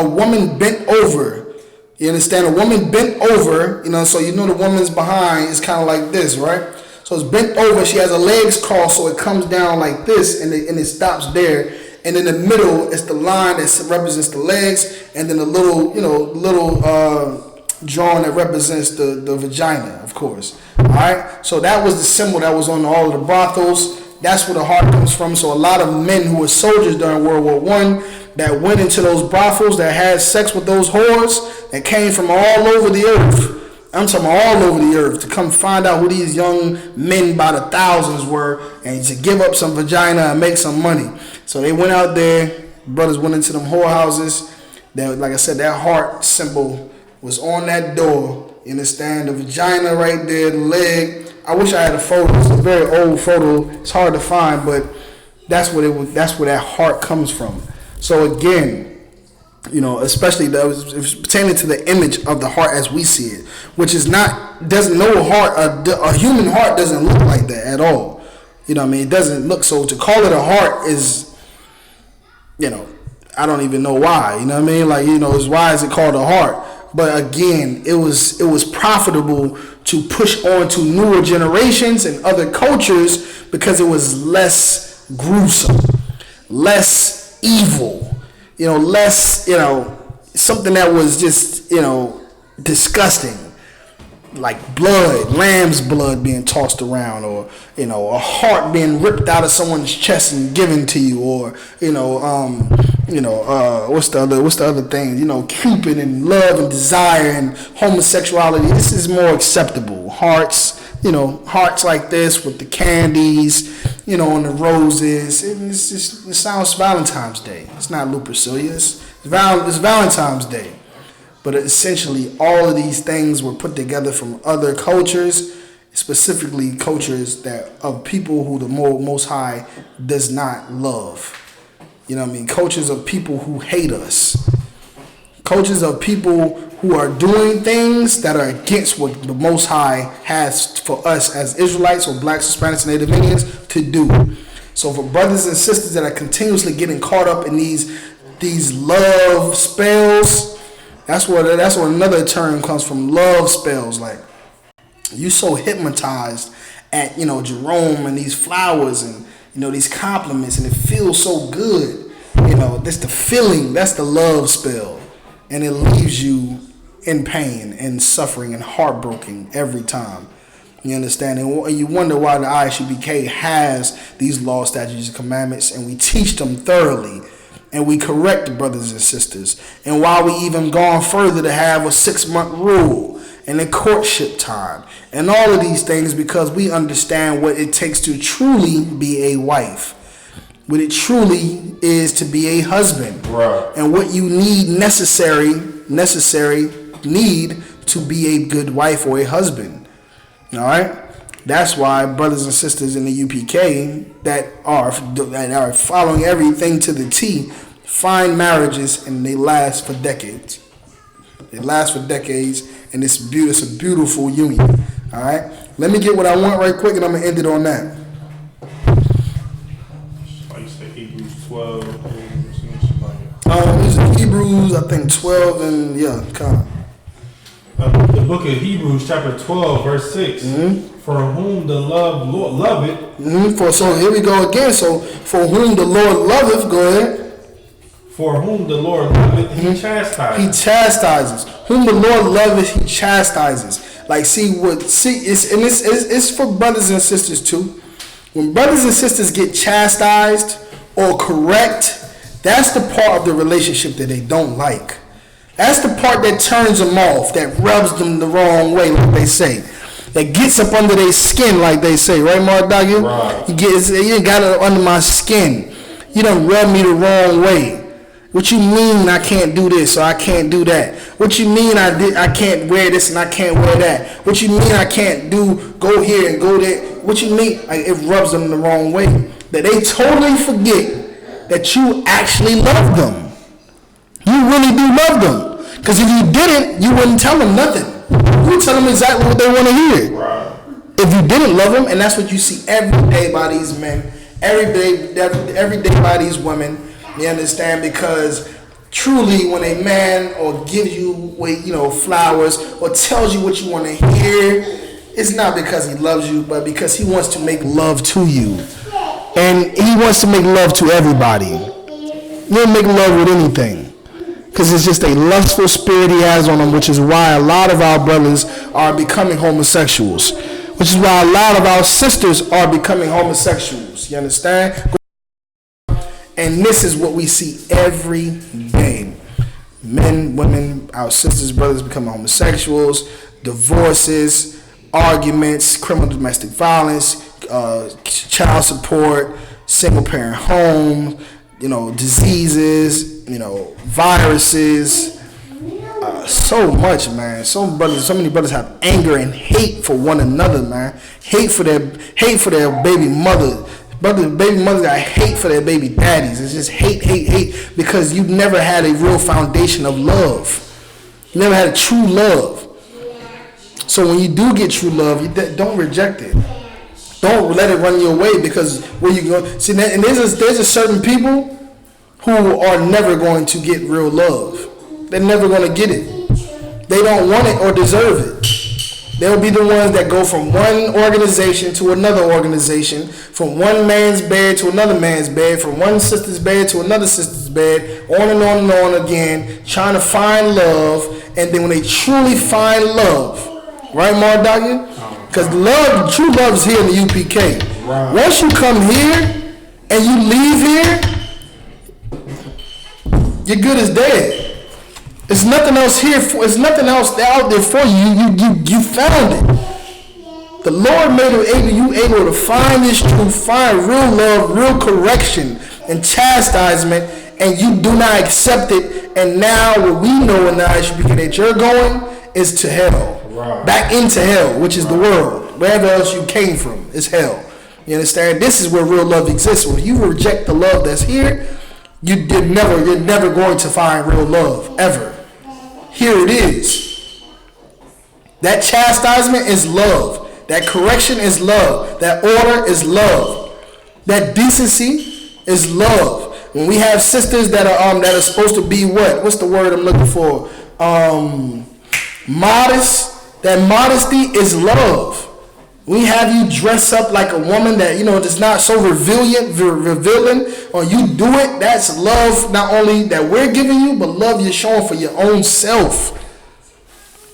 bent over. You understand? A woman bent over. So the woman's behind is kind of like this, right? So it's bent over. She has her legs crossed, so it comes down like this, and it stops there. And in the middle, it's the line that represents the legs, and then the little drawing that represents the vagina, of course. All right. So that was the symbol that was on all of the brothels. That's where the heart comes from. So a lot of men who were soldiers during World War I that went into those brothels, that had sex with those whores, that came from all over the earth. I'm talking all over the earth, to come find out who these young men by the thousands were, and to give up some vagina and make some money. So they went out there, brothers went into them whorehouses. That, like I said, that heart symbol was on that door. You understand? The vagina right there, the leg. I wish I had a photo. It's a very old photo. It's hard to find, but that's where that heart comes from. So again, especially it's pertaining to the image of the heart as we see it, which is a human heart doesn't look like that at all. It doesn't look, so to call it a heart is, I don't even know why. Why is it called a heart? But again, it was profitable to push on to newer generations and other cultures because it was less gruesome, less evil. Less, something that was just, disgusting, like blood, lamb's blood being tossed around, or, a heart being ripped out of someone's chest and given to you, or, what's the other thing? Cupid and love and desire and homosexuality. This is more acceptable. Hearts, hearts like this with the candies, and the roses. It sounds Valentine's Day. It's not Lupercilius. It's Valentine's Day. But essentially, all of these things were put together from other cultures, specifically cultures of people who the Most High does not love. Cultures of people who hate us. Cultures of people who are doing things that are against what the Most High has for us as Israelites or Blacks, Hispanics, and Native Indians to do. So for brothers and sisters that are continuously getting caught up in these love spells, that's where another term comes from, love spells. Like, you so hypnotized at Jerome and these flowers and these compliments, and it feels so good. That's the feeling. That's the love spell, and it leaves you in pain and suffering and heartbroken every time. You understand? And you wonder why the I.S.U.P.K has these laws, statutes, and commandments, and we teach them thoroughly, and we correct the brothers and sisters. And why we even gone further to have a 6-month rule and a courtship time and all of these things, because we understand what it takes to truly be a wife, what it truly is to be a husband, right, and what you need necessary need to be a good wife or a husband. All right, that's why brothers and sisters in the UPK that are following everything to the T find marriages, and they last for decades. They last for decades, and it's a beautiful union. All right, let me get what I want right quick, and I'm gonna end it on that. Like you said, Hebrews 12. This is Hebrews, I think 12, and yeah, kind of. The book of Hebrews, chapter 12, verse 6. Mm-hmm. For whom the Lord loveth. Mm-hmm. So here we go again. So for whom the Lord loveth, go ahead. For whom the Lord loveth, he chastises. He chastises. Whom the Lord loveth, he chastises. Like, it's for brothers and sisters too. When brothers and sisters get chastised or correct, that's the part of the relationship that they don't like. That's the part that turns them off, that rubs them the wrong way, like they say. That gets up under their skin, like they say. Right, Mark Duggan? Right. You got it under my skin. You done rubbed me the wrong way. What you mean I can't do this or I can't do that? What you mean I can't wear this and I can't wear that? What you mean I can't go here and go there? What you mean? It rubs them the wrong way. That they totally forget that you actually love them. You really do love them. Because if you didn't, you wouldn't tell them nothing. You would tell them exactly what they want to hear. Right. If you didn't love them, and that's what you see every day by these men, every day by these women, you understand? Because truly, when a man or gives you flowers or tells you what you want to hear, it's not because he loves you, but because he wants to make love to you. And he wants to make love to everybody. He don't make love with anything. Because it's just a lustful spirit he has on him, which is why a lot of our brothers are becoming homosexuals. Which is why a lot of our sisters are becoming homosexuals. You understand? And this is what we see every day. Men, women, our sisters, brothers becoming homosexuals, divorces, arguments, criminal domestic violence, child support, single parent home, diseases, viruses, so much, man. So many brothers have anger and hate for one another, man. Hate for their baby mother. Baby mothers got hate for their baby daddies. It's just hate, because you've never had a real foundation of love. You never had a true love. So when you do get true love, don't reject it. Don't let it run your way, because where you go, see, and there's a certain people who are never going to get real love. They're never going to get it. They don't want it or deserve it. They'll be the ones that go from one organization to another organization, from one man's bed to another man's bed, from one sister's bed to another sister's bed, on and on and on again, trying to find love. And then when they truly find love, right, Mark Duggan? Because true love is here in the UPK. Right. Once you come here and you leave here, you're good as dead. There's nothing else here. There's nothing else out there for you. You found it. The Lord made you able to find this truth, find real love, real correction, and chastisement, and you do not accept it. And now what we know in the I.S.U.P.K. that you're going is to hell. Right. Back into hell, which is the world. Wherever else you came from is hell. You understand? This is where real love exists. When you reject the love that's here, you're never going to find real love, ever. Here it is. That chastisement is love. That correction is love. That order is love. That decency is love. When we have sisters that are supposed to be what? What's the word I'm looking for? Modest. That modesty is love. We have you dress up like a woman that, that's not so revealing, or you do it. That's love, not only that we're giving you, but love you're showing for your own self.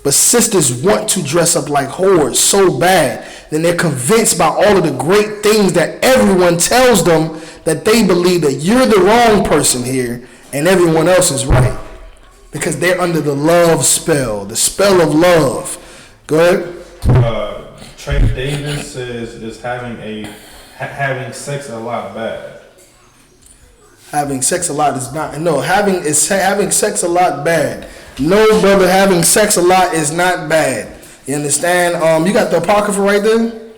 But sisters want to dress up like whores so bad, then they're convinced by all of the great things that everyone tells them, that they believe that you're the wrong person here and everyone else is right. Because they're under the love spell, the spell of love. Go ahead. Trey Davis says is having sex a lot bad. Having sex a lot is not. No, having sex a lot bad. No, brother, having sex a lot is not bad. You understand? You got the Apocrypha right there?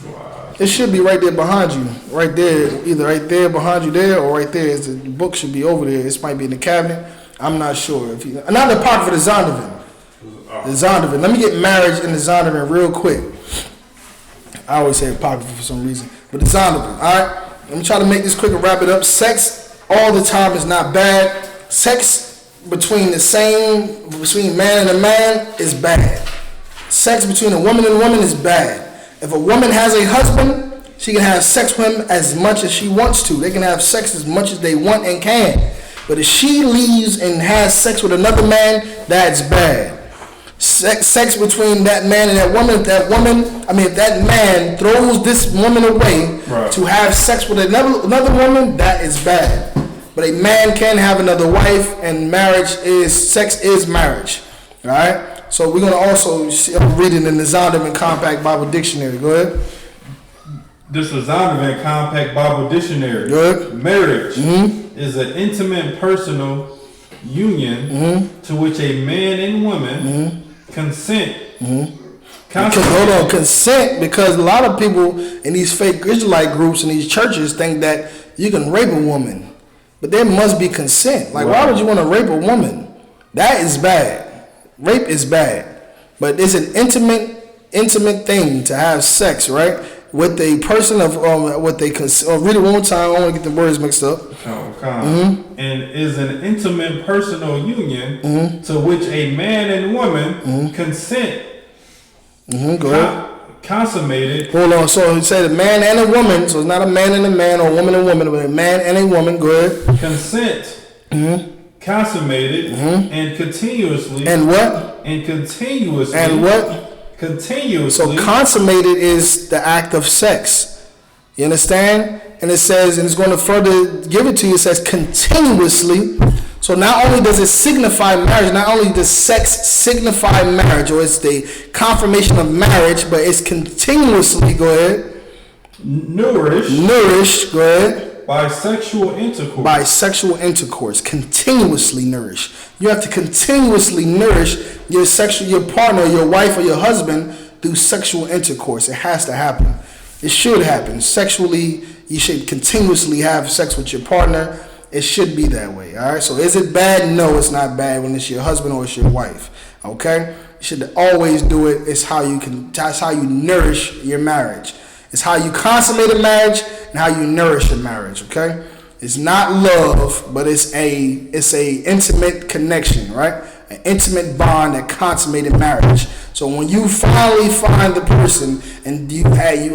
Wow. It should be right there behind you. Right there. Either right there behind you there or right there. The book should be over there. This might be in the cabinet. I'm not sure. Not the Apocrypha, the Zondervan. The Zondervan. Let me get marriage in the Zondervan real quick. I always say Apocrypha for some reason. But the Zondervan. Alright? Let me try to make this quick and wrap it up. Sex all the time is not bad. Sex between man and a man is bad. Sex between a woman and a woman is bad. If a woman has a husband, she can have sex with him as much as she wants to. They can have sex as much as they want and can. But if she leaves and has sex with another man, that's bad. Sex between that man and that woman, if that man throws this woman away to have sex with another woman, that is bad. But a man can have another wife, and sex is marriage. All right? So we're going to also read it in the Zondervan Compact Bible Dictionary. Go ahead. This is Zondervan Compact Bible Dictionary. Good. Marriage is an intimate personal union to which a man and woman consent. Hold on, consent, because a lot of people in these fake Israelite groups and these churches think that you can rape a woman. But there must be consent. Like, why would you want to rape a woman? That is bad. Rape is bad. But it's an intimate thing to have sex, right? With a person of what they consider. Read it one more time. I don't want to get the words mixed up. And is an intimate personal union to which a man and woman consent. Go ahead. Consummated. Hold on. So he said a man and a woman. So it's not a man and a man or a woman and a woman, but a man and a woman. Go ahead. Consent. Consummated and continuously. And what? And continuously. And what? Continuously. So consummated is the act of sex. You understand? And it says, and it's going to further give it to you, it says continuously. So not only does it signify marriage, not only does sex signify marriage, or it's the confirmation of marriage, but it's continuously, go ahead. Nourish, go ahead. By sexual intercourse. By sexual intercourse. Continuously nourish. You have to continuously nourish your partner, your wife, or your husband through sexual intercourse. It has to happen. It should happen. Sexually, you should continuously have sex with your partner. It should be that way, all right? So is it bad? No, it's not bad when it's your husband or it's your wife, okay? You should always do it. That's how you nourish your marriage. It's how you consummate a marriage and how you nourish a marriage, okay? It's not love, but it's a intimate connection, right? An intimate bond that consummated marriage. So when you finally find the person, and you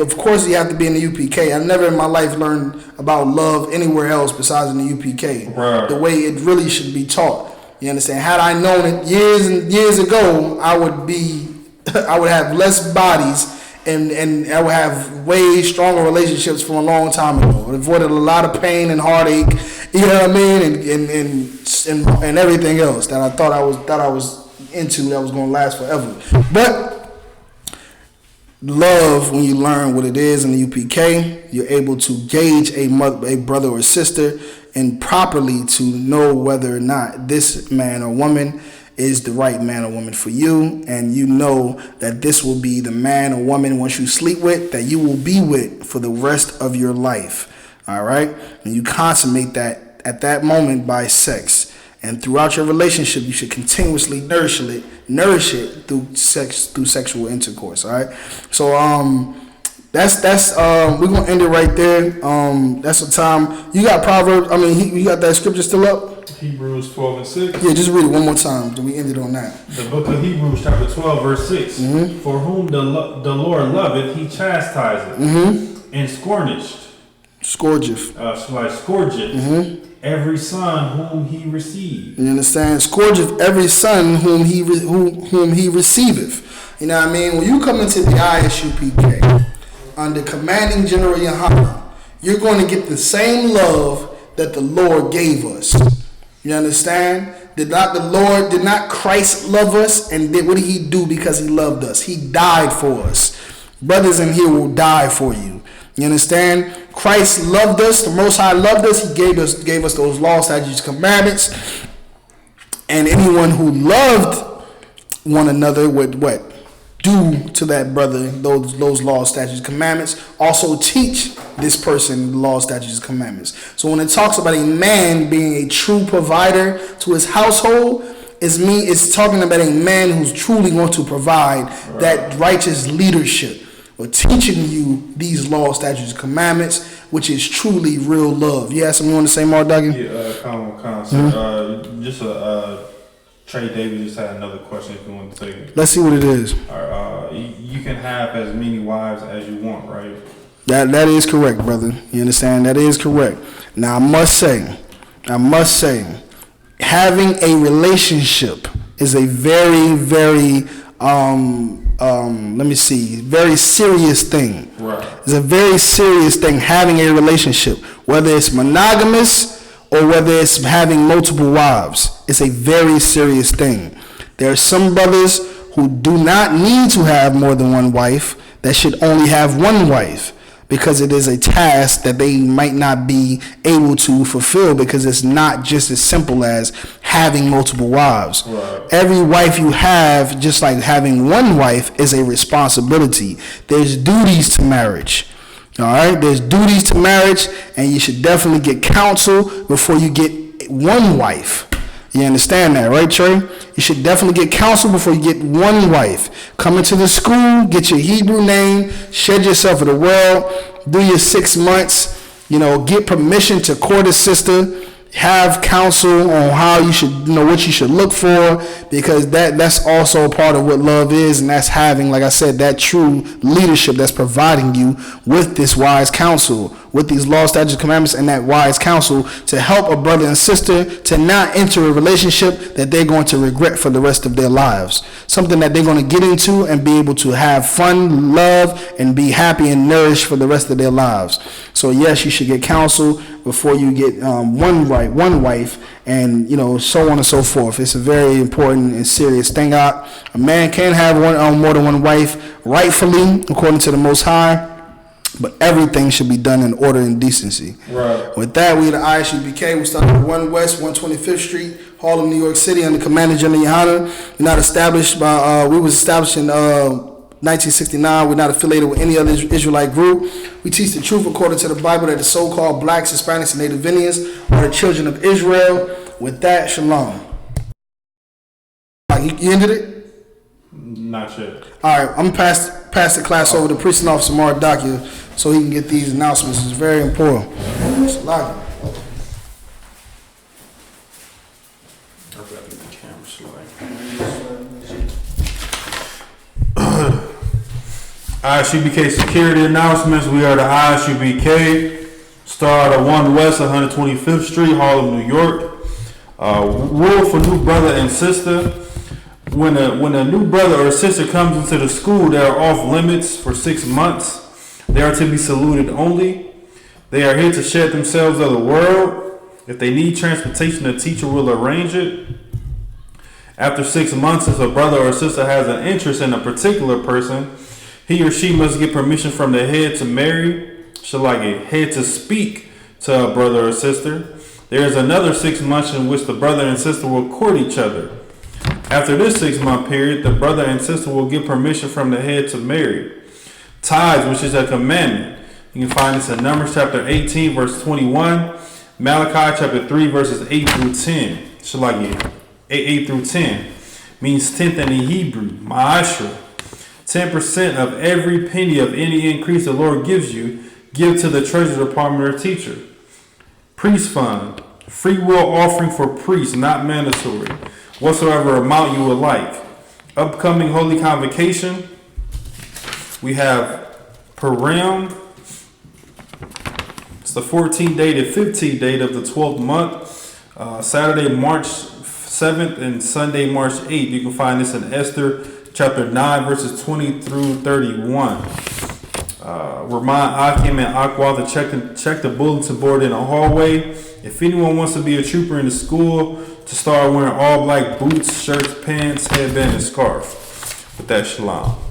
of course you have to be in the UPK. I've never in my life learned about love anywhere else besides in the UPK. Right. The way it really should be taught. You understand? Had I known it years and years ago, I would have less bodies and I would have way stronger relationships from a long time ago. I avoided a lot of pain and heartache, you know what I mean, and everything else that I thought I was into that was going to last forever. But Love, when you learn what it is in the UPK, you're able to gauge a brother or sister and properly to know whether or not this man or woman is the right man or woman for you, and you know that this will be the man or woman once you sleep with that you will be with for the rest of your life. All right, and you consummate that at that moment by sex, and throughout your relationship you should continuously nourish it through sexual intercourse. All right, so that's we're gonna end it right there. That's the time. You got Proverbs, you got that scripture still up? Hebrews 12 and 6. Yeah, just read it one more time. Then we end it on that. The book of Hebrews, chapter 12, verse 6. Mm-hmm. For whom the Lord loveth, he chastiseth, and scourgeth. Scourgeth. Every son whom he received. You understand? Scourgeth every son whom he receiveth. You know what I mean? When you come into the I.S.U.P.K. under commanding General YAHANNA, you're going to get the same love that the Lord gave us. You understand? Did not Christ love us? And what did he do because he loved us? He died for us. Brothers in here will die for you. You understand? Christ loved us. The Most High loved us. He gave us those laws, statutes, commandments. And anyone who loved one another would what? Do to that brother those laws, statutes, commandments. Also teach this person the laws, statutes, commandments. So when it talks about a man being a true provider to his household, it's talking about a man who's truly going to provide that righteous leadership, or teaching you these laws, statutes, commandments, which is truly real love. You have something you want to say, Mark Duggan? Yeah, Trey Davis just had another question if you want to take it. Let's see what it is. You can have as many wives as you want, right? That is correct, brother. You understand? That is correct. Now, I must say, having a relationship is a very, very, very serious thing. Right. It's a very serious thing, having a relationship, whether it's monogamous or whether it's having multiple wives. It's a very serious thing. There are some brothers who do not need to have more than one wife, that should only have one wife, because it is a task that they might not be able to fulfill, because it's not just as simple as having multiple wives. Right. Every wife you have, just like having one wife, is a responsibility. There's duties to marriage. All right, there's duties to marriage, and you should definitely get counsel before you get one wife. You understand that, right, Trey? You should definitely get counsel before you get one wife. Come into the school, get your Hebrew name, shed yourself with the world, do your 6 months, get permission to court a sister, have counsel on how you should, what you should look for, because that's also part of what love is, and that's having, like I said, that true leadership that's providing you with this wise counsel, with these laws, statutes, commandments, and that wise counsel to help a brother and sister to not enter a relationship that they're going to regret for the rest of their lives. Something that they're going to get into and be able to have fun, love, and be happy and nourished for the rest of their lives. So yes, you should get counsel before you get one wife, and so on and so forth. It's a very important and serious thing. A man can have more than one wife, rightfully, according to the Most High. But everything should be done in order and decency. Right. With that, we the I.S.U.P.K. We started at 1 West, 125th Street, Harlem, New York City, under Commander General YAHANNA. We was established in 1969. We're not affiliated with any other Israelite group. We teach the truth according to the Bible that the so-called blacks, Hispanics, and Native Indians are the children of Israel. With that, shalom. You ended it? Not yet. All right, I'm pass the class over to Precinct Officer Mark Docia so he can get these announcements. It's very important. Shalom. I.S.U.P.K. security announcements. We are the I.S.U.P.K. Start at 1 West, 125th Street, Harlem, New York. Rule for new brother and sister. When a new brother or sister comes into the school, they are off limits for 6 months. They are to be saluted only. They are here to shed themselves of the world. If they need transportation, a teacher will arrange it. After 6 months, if a brother or sister has an interest in a particular person, He or she must get permission from the head to marry, head to speak to a brother or sister. There is another 6 months in which the brother and sister will court each other. After this 6-month period, the brother and sister will get permission from the head to marry. Tithes, which is a commandment. You can find this in Numbers chapter 18, verse 21, Malachi chapter 3, verses 8 through 10. 8 through 10 means tenth in the Hebrew, ma'ashra. 10% of every penny of any increase the Lord gives you, give to the treasury department or teacher. Priest fund, free will offering for priests, not mandatory. Whatsoever amount you would like. Upcoming Holy Convocation, we have Purim. It's the 14th day to 15th date of the 12th month. Saturday, March 7th and Sunday, March 8th. You can find this in Esther chapter 9, verses 20 through 31. Remind Akim and Aqua to check the bulletin board in the hallway. If anyone wants to be a trooper in the school, to start wearing all black boots, shirts, pants, headband, and scarf. With that, shalom.